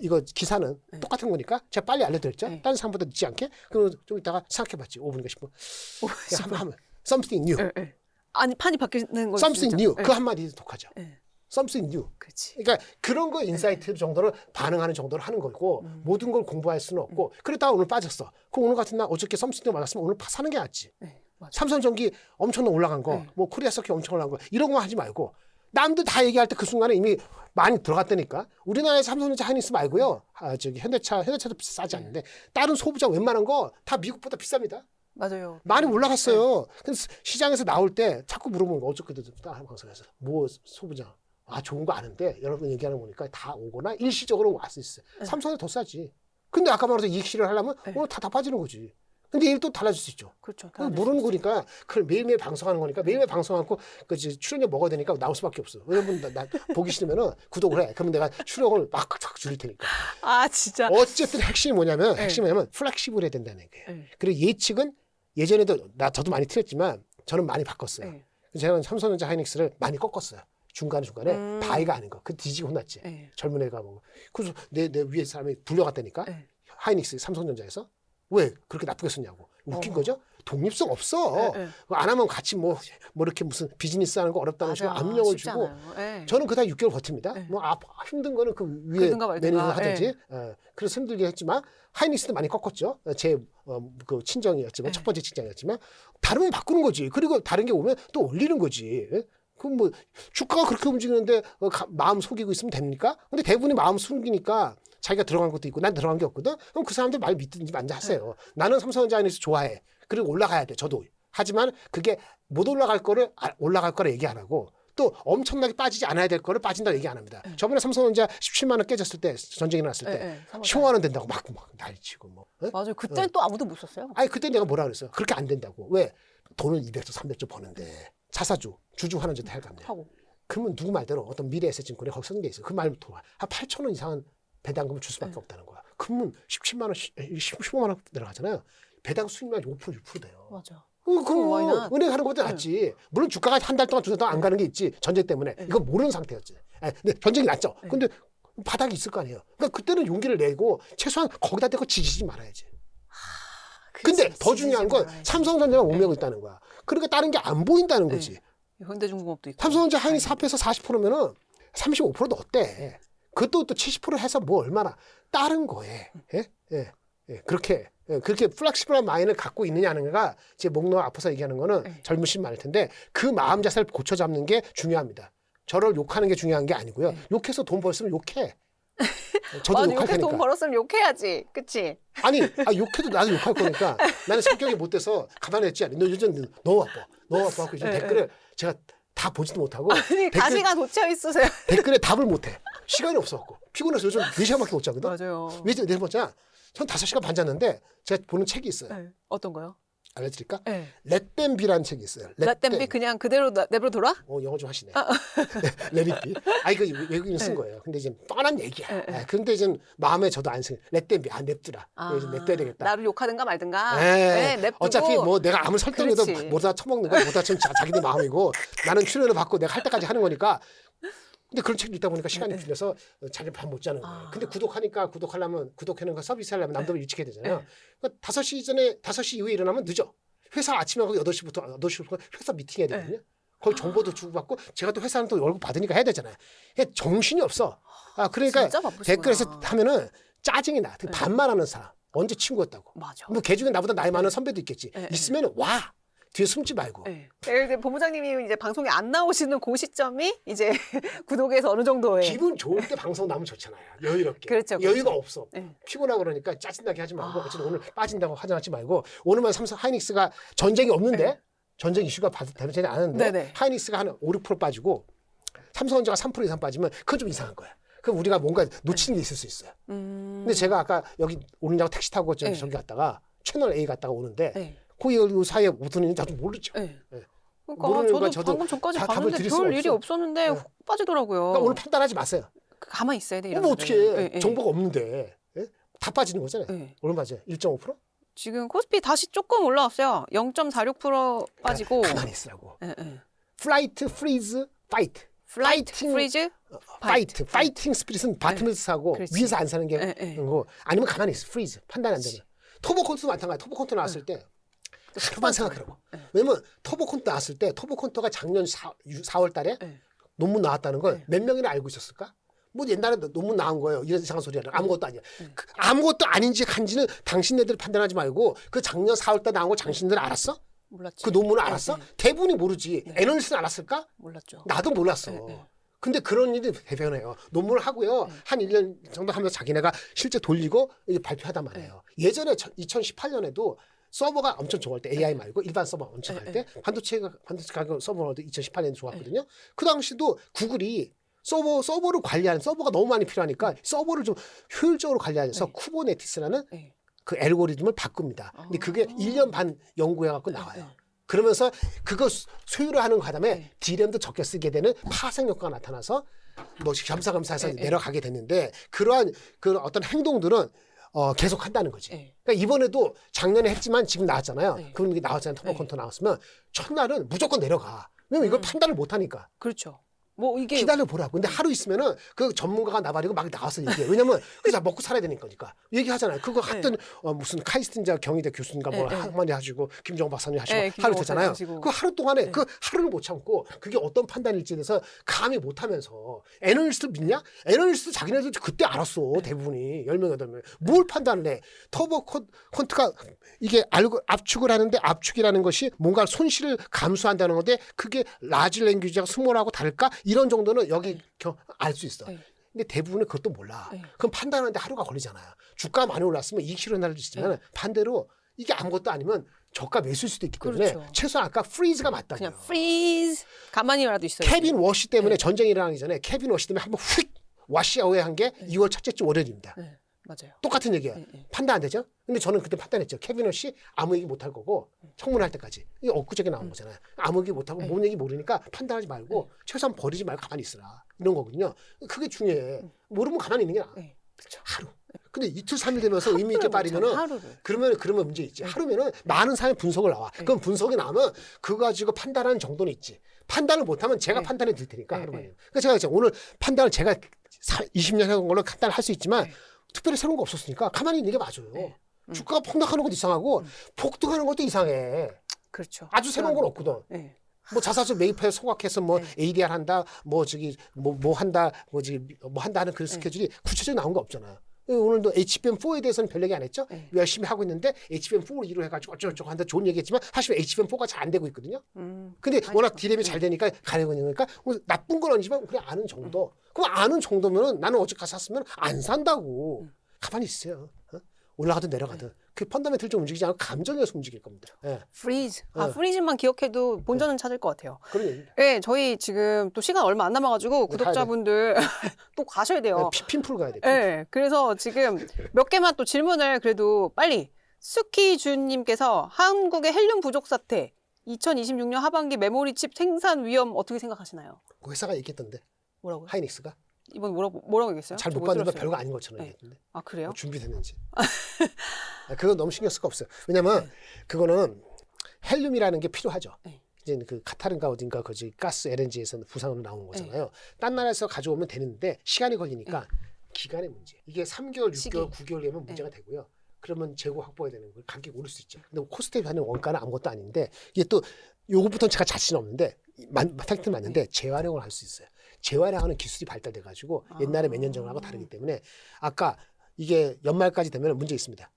이거 기사는 똑같은 거니까 제가 빨리 알려드렸죠. 다른 사람보다 늦지 않게. 그러면 좀 이따가 생각해봤지. 5분인가 10분. 하면 something new. 아니 판이 바뀌는 거죠. something new. 그 한마디도 독하죠. something new. 그렇지. 그러니까 그런 거 인사이트 정도로 반응하는 정도로 하는 거고 모든 걸 공부할 수는 없고 그러다가 오늘 빠졌어. 그럼 오늘 같은 날 어저께 something new 맞았으면 오늘 사는 게 낫지. 삼성전기 엄청나게 올라간 거, 뭐 코리아석유 엄청 올라간 거 이런 거 하지 말고 남들 다 얘기할 때 그 순간에 이미 많이 들어갔다니까. 우리나라에 삼성전자 하이닉스 말고요. 현대차도 싸지 않는데 다른 소부자 웬만한 거 다 미국보다 비쌉니다. 맞아요. 많이 올라갔어요. 근데 시장에서 나올 때 자꾸 물어보는 거 어저께도 다른 방송에서 뭐 소부자 좋은 거 아는데 여러분 얘기하는 거 보니까 다 오거나 일시적으로 올 수 있어요. 삼성이 더 싸지. 근데 아까 말해서 이익 실현을 하려면 오늘 다 빠지는 거지. 근데 일 또 달라질 수 있죠. 그렇죠. 모르는 거니까 그걸 매일매일 방송하는 거니까 매일매일 방송하고 그 출연료 먹어야 되니까 나올 수밖에 없어. 왜냐면 나 보기 싫으면은 구독을 해. 그러면 내가 출연을 막 줄일 테니까. 진짜. 어쨌든 핵심이 뭐냐면 플렉시블 해야 된다는 얘기예요. 그리고 예측은 예전에도 저도 많이 틀렸지만 저는 많이 바꿨어요. 제가 삼성전자 하이닉스를 많이 꺾었어요. 중간에 바이가 아닌 거. 그 뒤지고 혼났지. 젊은 애가 뭐. 그래서 내 위에 사람이 불려갔다니까. 하이닉스 삼성전자에서. 왜 그렇게 나쁘게 썼냐고. 웃긴 거죠? 독립성 없어. 안 하면 같이 뭐 이렇게 무슨 비즈니스 하는 거 어렵다는 식으로 압력을 주고. 저는 그다 6개월 버팁니다. 뭐 힘든 거는 그 위에 매니저 하든지. 그래서 힘들게 했지만 하이닉스도 많이 꺾었죠. 제 그 친정이었지만 첫 번째 친정이었지만 다르면 바꾸는 거지. 그리고 다른 게 오면 또 올리는 거지. 그럼 뭐 주가가 그렇게 움직이는데 마음 속이고 있으면 됩니까? 근데 대부분이 마음 숨기니까 자기가 들어간 것도 있고 난 들어간 게 없거든. 그럼 그 사람들 말 믿든지 만지 하세요. 나는 삼성전자 하이닉스 좋아해. 그리고 올라가야 돼. 저도. 하지만 그게 못 올라갈 거를 올라갈 거라 얘기 안 하고 또 엄청나게 빠지지 않아야 될 거를 빠진다고 얘기 안 합니다. 저번에 삼성전자 17만 원 깨졌을 때 전쟁이 났을 때 15만 원 된다고 막 난리치고 뭐. 맞아요. 그때는 또 아무도 못 썼어요. 그때 내가 뭐라 그랬어요. 그렇게 안 된다고. 왜? 돈을 200조 300조 버는데 자사주 주주 하는 짓도 해갑니다. 그러면 누구 말대로 어떤 미래에셋증권에 거기 쓰는 게 있어요. 그 말부터 한 8천 원 이상은 배당금을 줄 수밖에 없다는 거야. 그러면 17만 원, 15만 원 내려가잖아요. 배당 수익률이 5% 6% 돼요. 맞아. 그럼 why not? 은행 하는 것보다 낫지. 물론 주가가 한 달 동안 두 달 동안 안 가는 게 있지. 전쟁 때문에. 이거 모르는 상태였지. 근데 전쟁이 났죠. 근데 바닥이 있을 거 아니에요. 그러니까 그때는 용기를 내고 최소한 거기다 대고 지지지 말아야지. 근데 더 중요한 건 삼성전자가 운명이 있다는 거야. 그러니까 다른 게 안 보인다는 거지. 현대중공업도 있고. 삼성전자 하이닉스 합해서 40%면은 35%도 어때? 그것도 또 70% 해서 뭐 얼마나 다른 거에. 그렇게 플렉시블한 마인을 갖고 있느냐는 제 목 놓아 아파서 얘기하는 거는 젊으신 많을 텐데 그 마음 자세를 고쳐 잡는 게 중요합니다. 저를 욕하는 게 중요한 게 아니고요. 욕해서 돈 벌었으면 욕해. 저도 욕할 욕해 테니까. 돈 벌었으면 욕해야지. 그치? 아니, 욕해도 나도 욕할 거니까 나는 성격이 못 돼서 가만히 있지 않아. 너 요즘 너무 아파. 너무 아파갖고 요즘 댓글을 제가 다 보지도 못하고 아니, 가시가 돋쳐 있으세요. 댓글에 답을 못해. 시간이 없어갖고. 피곤해서 요즘 4시간밖에 못 자거든. 맞아요. 왜 4시간? 전 5시간 반 잤는데 제가 보는 책이 있어요. 네. 어떤 거요? 알려드릴까? 네. 렛댐비라는 책이 있어요. 렛댐비 그냥 그대로 내버려 둬라? 영어 좀 하시네. 레빗비. 그 외국인이 쓴 거예요. 근데 이제 뻔한 얘기야. 근데 이제 마음에 저도 안 쓰. 렛댐비 냅두라. 이제 냅둬야 되겠다. 나를 욕하든가 말든가. 네, 냅두고. 어차피 뭐 내가 아무리 설득해도 그렇지. 뭐다 처먹는 거야. 뭐다 지금 자기네 마음이고 나는 출연을 받고 내가 할 때까지 하는 거니까. 근데 그런 책이 있다 보니까 시간이 풀려서 자기 밥 못 자는 거예요. 근데 구독하려면 구독하는 거 서비스 하려면 남들을 일찍 해야 되잖아요. 그러니까 5시 이후에 일어나면 늦어. 회사 아침에 가고 8시부터 회사 미팅 해야 되거든요. 거기 정보도 주고받고 제가 또 회사는 또 월급 받으니까 해야 되잖아요. 정신이 없어. 그러니까 진짜 바쁘시구나. 댓글에서 하면은 짜증이 나. 반말하는 사람. 언제 친구였다고. 맞아. 뭐 걔 중에 나보다 나이 많은 선배도 있겠지. 있으면 와. 뒤에 숨지 말고. 근데 본부장님이 이제 방송에 안 나오시는 그 시점이 이제 구독에서 어느 정도의 기분 좋을 때 방송 나오면 좋잖아요. 여유롭게. 그렇죠, 여유가 그렇죠. 없어. 피곤하고 그러니까 짜증나게 하지 말고 어쨌든 오늘 빠진다고 하지 말고 오늘만 삼성 하이닉스가 전쟁이 없는데 전쟁 이슈가 되지 않았는데 네네. 하이닉스가 한 5, 6% 빠지고 삼성전자가 3% 이상 빠지면 그건 좀 이상한 거야. 그럼 우리가 뭔가 놓치는 게 있을 수 있어요. 근데 제가 아까 여기 오느냐고 택시 타고 저기 갔다가 채널 A 갔다가 오는데 그 사이에 무슨 일인지 나도 모르죠. 그러니까 모르는 건 저도 방금 전까지 답을 봤는데 드릴 수가 별 일이 없어. 없었는데 훅 빠지더라고요. 그러니까 오늘 판단하지 마세요. 가만히 있어야 돼. 이런 뭐 어떻게 데는. 해. 정보가 없는데 다 빠지는 거잖아요. 얼마 맞아요? 1.5%? 지금 코스피 다시 조금 올라왔어요. 0.46% 빠지고. 가만히 있으라고. 플라이트, 프리즈, 파이트. 플라이트, 파이팅, 프리즈, 파이트. 파이팅 스피릿은 바텀에서 사고 그렇지. 위에서 안 사는 게 거고 아니면 가만히 있어. 프리즈. 판단 안 되면. 터보콘트도 마찬가지야. 터보콘트 나왔을 때 하루만 생각해보고. 왜냐면 터보콘트 나왔을 때 터보콘트가 작년 4월 달에 논문 나왔다는 걸 몇 명이나 알고 있었을까? 뭐 옛날에 논문 나온 거예요. 이런 이상한 소리 하는 아무것도 아니야. 아무것도 아닌지 한지는 당신네들 판단하지 말고 그 작년 4월 달 나온 거 당신들 알았어? 몰랐지. 그 논문을 알았어? 대부분이 모르지. 네. 애널리스트는 알았을까? 몰랐죠. 나도 몰랐어. 근데 그런 일이 대변해요. 논문을 하고요. 한 1년 정도 하면서 자기네가 실제 돌리고 이제 발표하단 말이에요. 예전에 2018년에도 서버가 엄청 좋을 때 AI 말고 일반 서버 엄청 할 때 반도체 가격 서버도 2018년에 좋았거든요. 그 당시도 구글이 서버를 관리하는 서버가 너무 많이 필요하니까 서버를 좀 효율적으로 관리하면서 쿠버네티스라는 그 알고리즘을 바꿉니다. 근데 그게 1년 반 연구해 갖고 나와요. 그러면서 그거 소유를 하는 과정에 D램도 적게 쓰게 되는 파생 효과가 나타나서 뭐 겸사겸사해서 내려가게 됐는데 그러한 그 어떤 행동들은 계속 한다는 거지. 그러니까 이번에도 작년에 했지만 지금 나왔잖아요. 그럼 이게 나왔잖아요. 터보컨터 나왔으면 첫날은 무조건 내려가. 왜냐면 이걸 판단을 못 하니까. 그렇죠. 뭐 이게 기다려 보라고. 근데 하루 있으면은 그 전문가가 나발이고 막 나와서 얘기해. 왜냐면 그자 먹고 살아야 되니까. 얘기하잖아요. 그거 하여튼 무슨 카이스틴자 경희대 교수인가 뭐 한마디 하시고 김정은 박사님 하시고 하루 되잖아요. 그 하루 동안에 그 하루를 못 참고 그게 어떤 판단일지에 대해서 감히 못 하면서 애널리스트 믿냐? 애널리스트 자기네들 그때 알았어. 대부분이 10명 8명. 뭘 판단을 해? 터보컨트가 이게 압축을 하는데 압축이라는 것이 뭔가 손실을 감수한다는 건데 그게 라지 랭귀지하고 스몰하고 다를까? 이런 정도는 여기 알 수 있어. 근데 대부분은 그것도 몰라. 그럼 판단하는데 하루가 걸리잖아요. 주가 많이 올랐으면 2kg 날릴 수 있지만 반대로 이게 아무것도 아니면 저가 매수일 수도 있기 때문에 그렇죠. 최소한 아까 프리즈가 맞다고요. 그냥 프리즈 가만히라도 있어요. 케빈 워시 때문에 전쟁이 일어나기 전에 케빈 워시 때문에 한번 휙 와시아웃 한 게 2월 첫째 주 월요일입니다. 맞아요. 똑같은 얘기야. 판단 안 되죠? 근데 저는 그때 판단했죠. 케빈 워시 아무 얘기 못 할 거고 청문할 때까지. 이게 엊그저께 나온 거잖아요. 아무 얘기 못 하고 뭔 얘기 모르니까 판단하지 말고 최소한 버리지 말고 가만히 있으라. 이런 거거든요. 그게 중요해. 모르면 가만히 있는 게 나아. 그렇죠. 하루. 근데 이틀 3일 되면서 의미 있게 빠르면은 하루를. 그러면 문제 있지. 하루면은 많은 사람의 분석을 나와. 그럼 분석이 나면 그거 가지고 판단하는 정도는 있지. 판단을 못하면 제가 판단해 드릴 테니까 하루만요. 그러니까 제가 이제 오늘 판단을 제가 20년 해온 걸로 판단을 할 수 있지만 특별히 새로운 거 없었으니까 가만히 있는 게 맞아요. 주가가 폭락하는 것도 이상하고 폭등하는 것도 이상해. 그렇죠. 아주 새로운 건 없거든. 네. 뭐 자사주 매입해 소각해서 뭐 ADR 한다, 뭐 저기 뭐 한다, 뭐 저기 뭐 한다 하는 그 스케줄이 구체적으로 나온 거 없잖아요. 오늘도 HBM4에 대해서는 별 얘기 안 했죠. 열심히 하고 있는데 HBM4를 이루해가지고 어쩌고저쩌고 한다 좋은 얘기했지만 사실 HBM4가 잘 안 되고 있거든요. 근데 워낙 디램이 잘 되니까 가려고 하니까 나쁜 건 아니지만 그냥 아는 정도. 그럼 아는 정도면은 나는 어제 가서 샀으면 안 산다고. 가만히 있어요. 어? 올라가든 내려가든. 그 펀더멘틀 좀 움직이지 않고 감정에서 움직일 겁니다. 예. 프리즈. 프리즈만 기억해도 본전은 찾을 것 같아요. 그런 얘기입니다. 네, 저희 지금 또 시간 얼마 안 남아가지고 네, 구독자분들 또 가셔야 돼요. 핀풀 가야 돼. 네, 그래서 지금 몇 개만 또 질문을 그래도 빨리. 스키준님께서 한국의 헬륨 부족 사태, 2026년 하반기 메모리 칩 생산 위험 어떻게 생각하시나요? 그 회사가 얘기했던데. 뭐라고요? 하이닉스가 이번 뭐라고 얘기했어요? 잘 못 저 받는 건 들었어요. 별거 아닌 것처럼 네. 얘기했는데. 아, 그래요? 뭐 준비됐는지. 그건 너무 신경 쓸 거 없어요. 왜냐면 그거는 헬륨이라는 게 필요하죠. 네. 이제 그 카타르인가 어딘가 거지 가스 LNG에서 부산으로 나오는 거잖아요. 딴 나라에서 가져오면 되는데 시간이 걸리니까 기간의 문제. 이게 3개월, 6개월, 시기. 9개월이면 문제가 되고요. 그러면 재고 확보해야 되는 거예요. 가격이 오를 수 있죠. 근데 코스트에 하는 원가는 아무것도 아닌데 이게 또 요것부터는 제가 자신 없는데 팩트 맞는데 재활용을 할 수 있어요. 재활용하는 기술이 발달돼 가지고 옛날에 몇 년 전하고 다르기 때문에 아까 이게 연말까지 되면 문제 있습니다.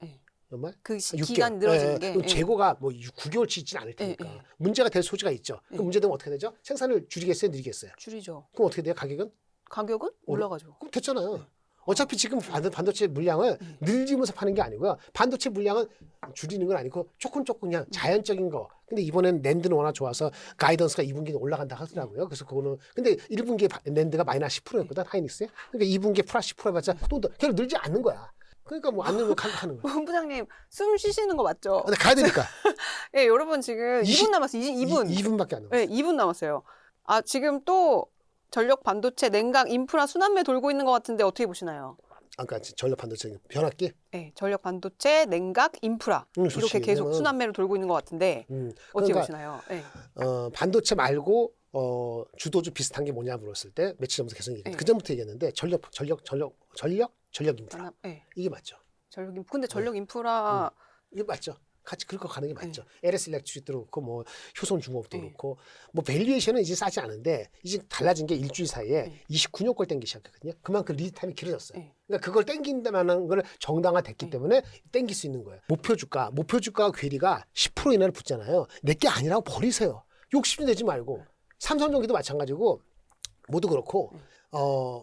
연말? 그 6개월. 기간 늘어지는 게. 그럼 재고가 뭐 9개월치 있지는 않을 테니까 예. 문제가 될 소지가 있죠. 그럼 문제 되면 어떻게 되죠? 생산을 줄이겠어요, 늘리겠어요? 줄이죠. 그럼 어떻게 돼요? 가격은? 가격은 올라가죠. 그럼 됐잖아요. 어차피 지금 반도체 물량을 늘리면서 파는 게 아니고요. 반도체 물량은 줄이는 건 아니고 조금 그냥 자연적인 거. 근데 이번엔 낸드는 워낙 좋아서 가이던스가 2분기는 올라간다 하더라고요. 그래서 그거는 근데 1분기에 낸드가 마이너스 10%였거든 하이닉스에. 그러니까 2분기에 플러스 10% 해봤자 또 걔를 늘지 않는 거야. 그러니까 뭐 안 늘면 하는 거야. 본부장님 숨 쉬시는 거 맞죠? 근데 가야 되니까. 예, 여러분 지금 2분 남았어요. 2분. 2분밖에 안 남았어. 네, 2분 남았어요. 아, 지금 또 전력 반도체, 냉각, 인프라 순환매 돌고 있는 것 같은데 어떻게 보시나요? 아까 전력 반도체 변압기. 네, 전력 반도체, 냉각, 인프라 이렇게 좋지. 계속 왜냐면- 순환매로 돌고 있는 것 같은데 어떻게 그러니까 보시나요? 네. 반도체 말고 주도주 비슷한 게 뭐냐 물었을 때 며칠 전부터 계속 얘기했는데 그 전부터 얘기했는데 전력 인프라 네. 이게 맞죠. 전력 인프. 근데 전력 인프라 이게 맞죠. 같이 그렇게 가는 게 맞죠. LS 일렉트릭도 그렇고 뭐 효손중공업도 그렇고 뭐 밸류에이션은 이제 싸지 않은데 이제 달라진 게 일주일 사이에 29년 걸 땡기 시작했거든요. 그만큼 리드 타임이 길어졌어요. 그러니까 그걸 땡긴다는 걸 정당화됐기 때문에 땡길 수 있는 거예요. 목표 주가가 괴리가 10% 이내로 붙잖아요. 내게 아니라고 버리세요. 욕심이 내지 말고 삼성전기도 마찬가지고 모두 그렇고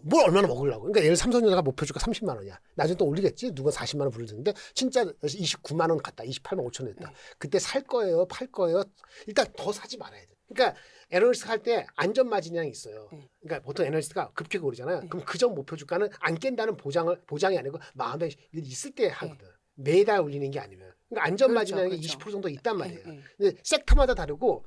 뭘 얼마나 먹으려고. 그러니까 예를 삼성전자가 목표 주가 30만 원이야. 나중에 또 올리겠지. 누가 40만 원 부르는데 진짜 29만 원 갔다. 28만 5천 원 했다. 그때 살 거예요, 팔 거예요. 일단 더 사지 말아야 돼. 그러니까 애널리스트 할 때 안전 마진이랑 있어요. 그러니까 보통 애널리스트가 급격히 오르잖아요. 그럼 그 전 목표 주가는 안 깬다는 보장이 아니고 마음에 있을 때 하거든. 매달 올리는 게 아니면. 그러니까 안전 마진이라는 게 20% 정도 있단 말이에요. 근데 섹터마다 다르고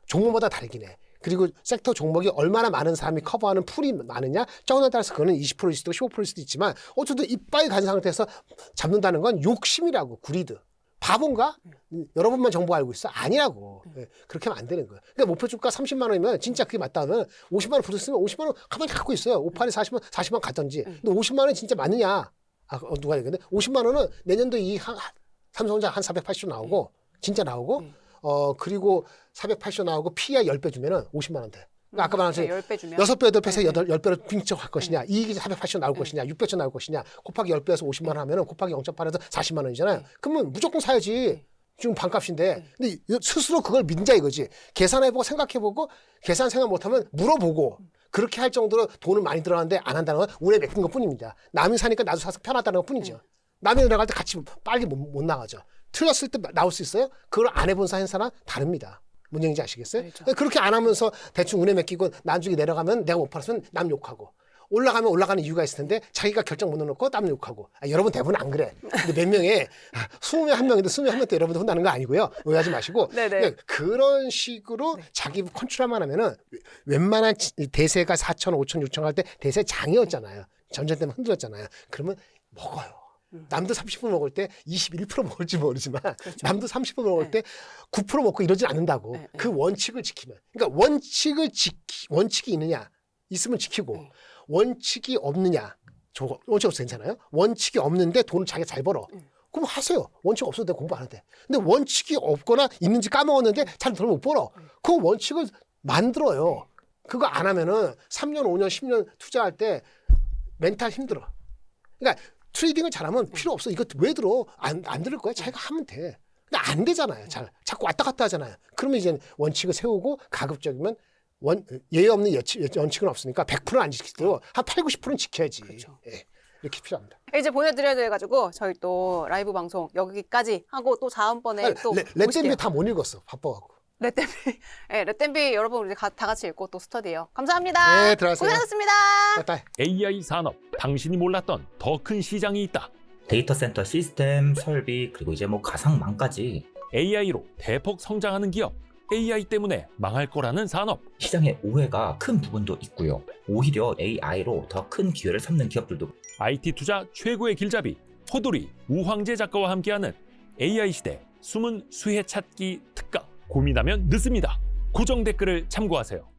종목마다 다르긴 해. 그리고 섹터 종목이 얼마나 많은 사람이 커버하는 풀이 많으냐 적느냐에 따라서 그거는 20%일 수도 있고 15%일 수도 있지만 어쨌든 이빨 간 상태에서 잡는다는 건 욕심이라고. 구리드. 바본가? 여러 번만 정보 알고 있어? 아니라고. 그렇게 하면 안 되는 거예요. 그러니까 목표 주가 30만 원이면 진짜 그게 맞다면 50만 원 붙었으면 50만 원 가만히 갖고 있어요. 5판에 40만 갖던지. 근데 50만 원 진짜 맞느냐? 누가 얘기했는데 50만 원은 내년도 이 삼성전자 한 480조 나오고 진짜 나오고 그리고 480조 나오고 PER 10배 주면은 50만 원 돼. 그러니까 아까 말한 것처럼 10배 주면 6배, 8배에서 10배로 빙적할 것이냐, 이익이 480조 나올 것이냐, 600조 나올 것이냐, 곱하기 10배에서 50만 원 하면은 곱하기 0.8에서 40만 원이잖아요. 그러면 무조건 사야지. 지금 반값인데. 근데 스스로 그걸 믿자 이거지. 계산해보고 생각해보고 계산 생각 못하면 물어보고 그렇게 할 정도로 돈은 많이 들어가는데 안 한다는 건 운에 맡긴 것 뿐입니다. 남이 사니까 나도 사서 편하다는 것 뿐이죠. 남이 들어갈 때 같이 빨리 못 나가죠. 틀렸을 때 나올 수 있어요? 그걸 안 해본 사람 다릅니다. 뭔 얘기인지 아시겠어요? 알죠. 그렇게 안 하면서 대충 운에 맡기고 나중에 내려가면 내가 못 팔았으면 남 욕하고 올라가면 올라가는 이유가 있을 텐데 자기가 결정 못 내놓고 남 욕하고. 여러분 대부분 안 그래. 근데 몇 명에 20명 한 명인데 20명 한 명 때 여러분들 혼나는 거 아니고요. 오해하지 마시고 네네. 그런 식으로 자기 컨트롤만 하면은 웬만한 대세가 4천, 5천, 6천 할 때 대세 장이었잖아요. 전쟁 때문에 흔들었잖아요. 그러면 먹어요. 남도 30% 먹을 때 21% 먹을지 모르지만 남도 30% 먹을 때 9% 먹고 이러지 않는다고. 네, 네. 그 원칙을 지키면. 그러니까 원칙이 있느냐 있으면 지키고 원칙이 없느냐 원칙 없어도 괜찮아요. 원칙이 없는데 돈을 자기가 잘 벌어. 그럼 하세요. 원칙 없어도 내가 공부 안 해도 돼. 근데 원칙이 없거나 있는지 까먹었는데 잘 돈을 못 벌어. 그 원칙을 만들어요. 그거 안 하면은 3년, 5년, 10년 투자할 때 멘탈 힘들어. 그러니까 트레이딩을 잘하면 필요 없어. 이거 왜 들어? 안 들을 거야. 자기가 하면 돼. 근데 안 되잖아요. 자꾸 왔다 갔다 하잖아요. 그러면 이제 원칙을 세우고 가급적이면 예외 없는 원칙은 없으니까 100%는 안 지키더라도 한 8, 90%는 지켜야지. 그렇죠. 예, 이렇게 필요합니다. 이제 보내드려야 돼가지고 저희 또 라이브 방송 여기까지 하고 또 다음번에 또 레템비 보실게요. 다 못 읽었어. 바빠갖고. 레템비, 네, 레템비 여러분 우리 다 같이 읽고 또 스터디해요. 감사합니다. 네, 들어가세요. 고생하셨습니다. 빠이빠이. AI 산업, 당신이 몰랐던 더 큰 시장이 있다. 데이터 센터 시스템, 설비, 그리고 이제 뭐 가상망까지 AI로 대폭 성장하는 기업, AI 때문에 망할 거라는 산업. 시장의 오해가 큰 부분도 있고요. 오히려 AI로 더 큰 기회를 삼는 기업들도 IT 투자 최고의 길잡이, 호돌이, 우황재 작가와 함께하는 AI 시대 숨은 수혜 찾기 특강. 고민하면 늦습니다. 고정 댓글을 참고하세요.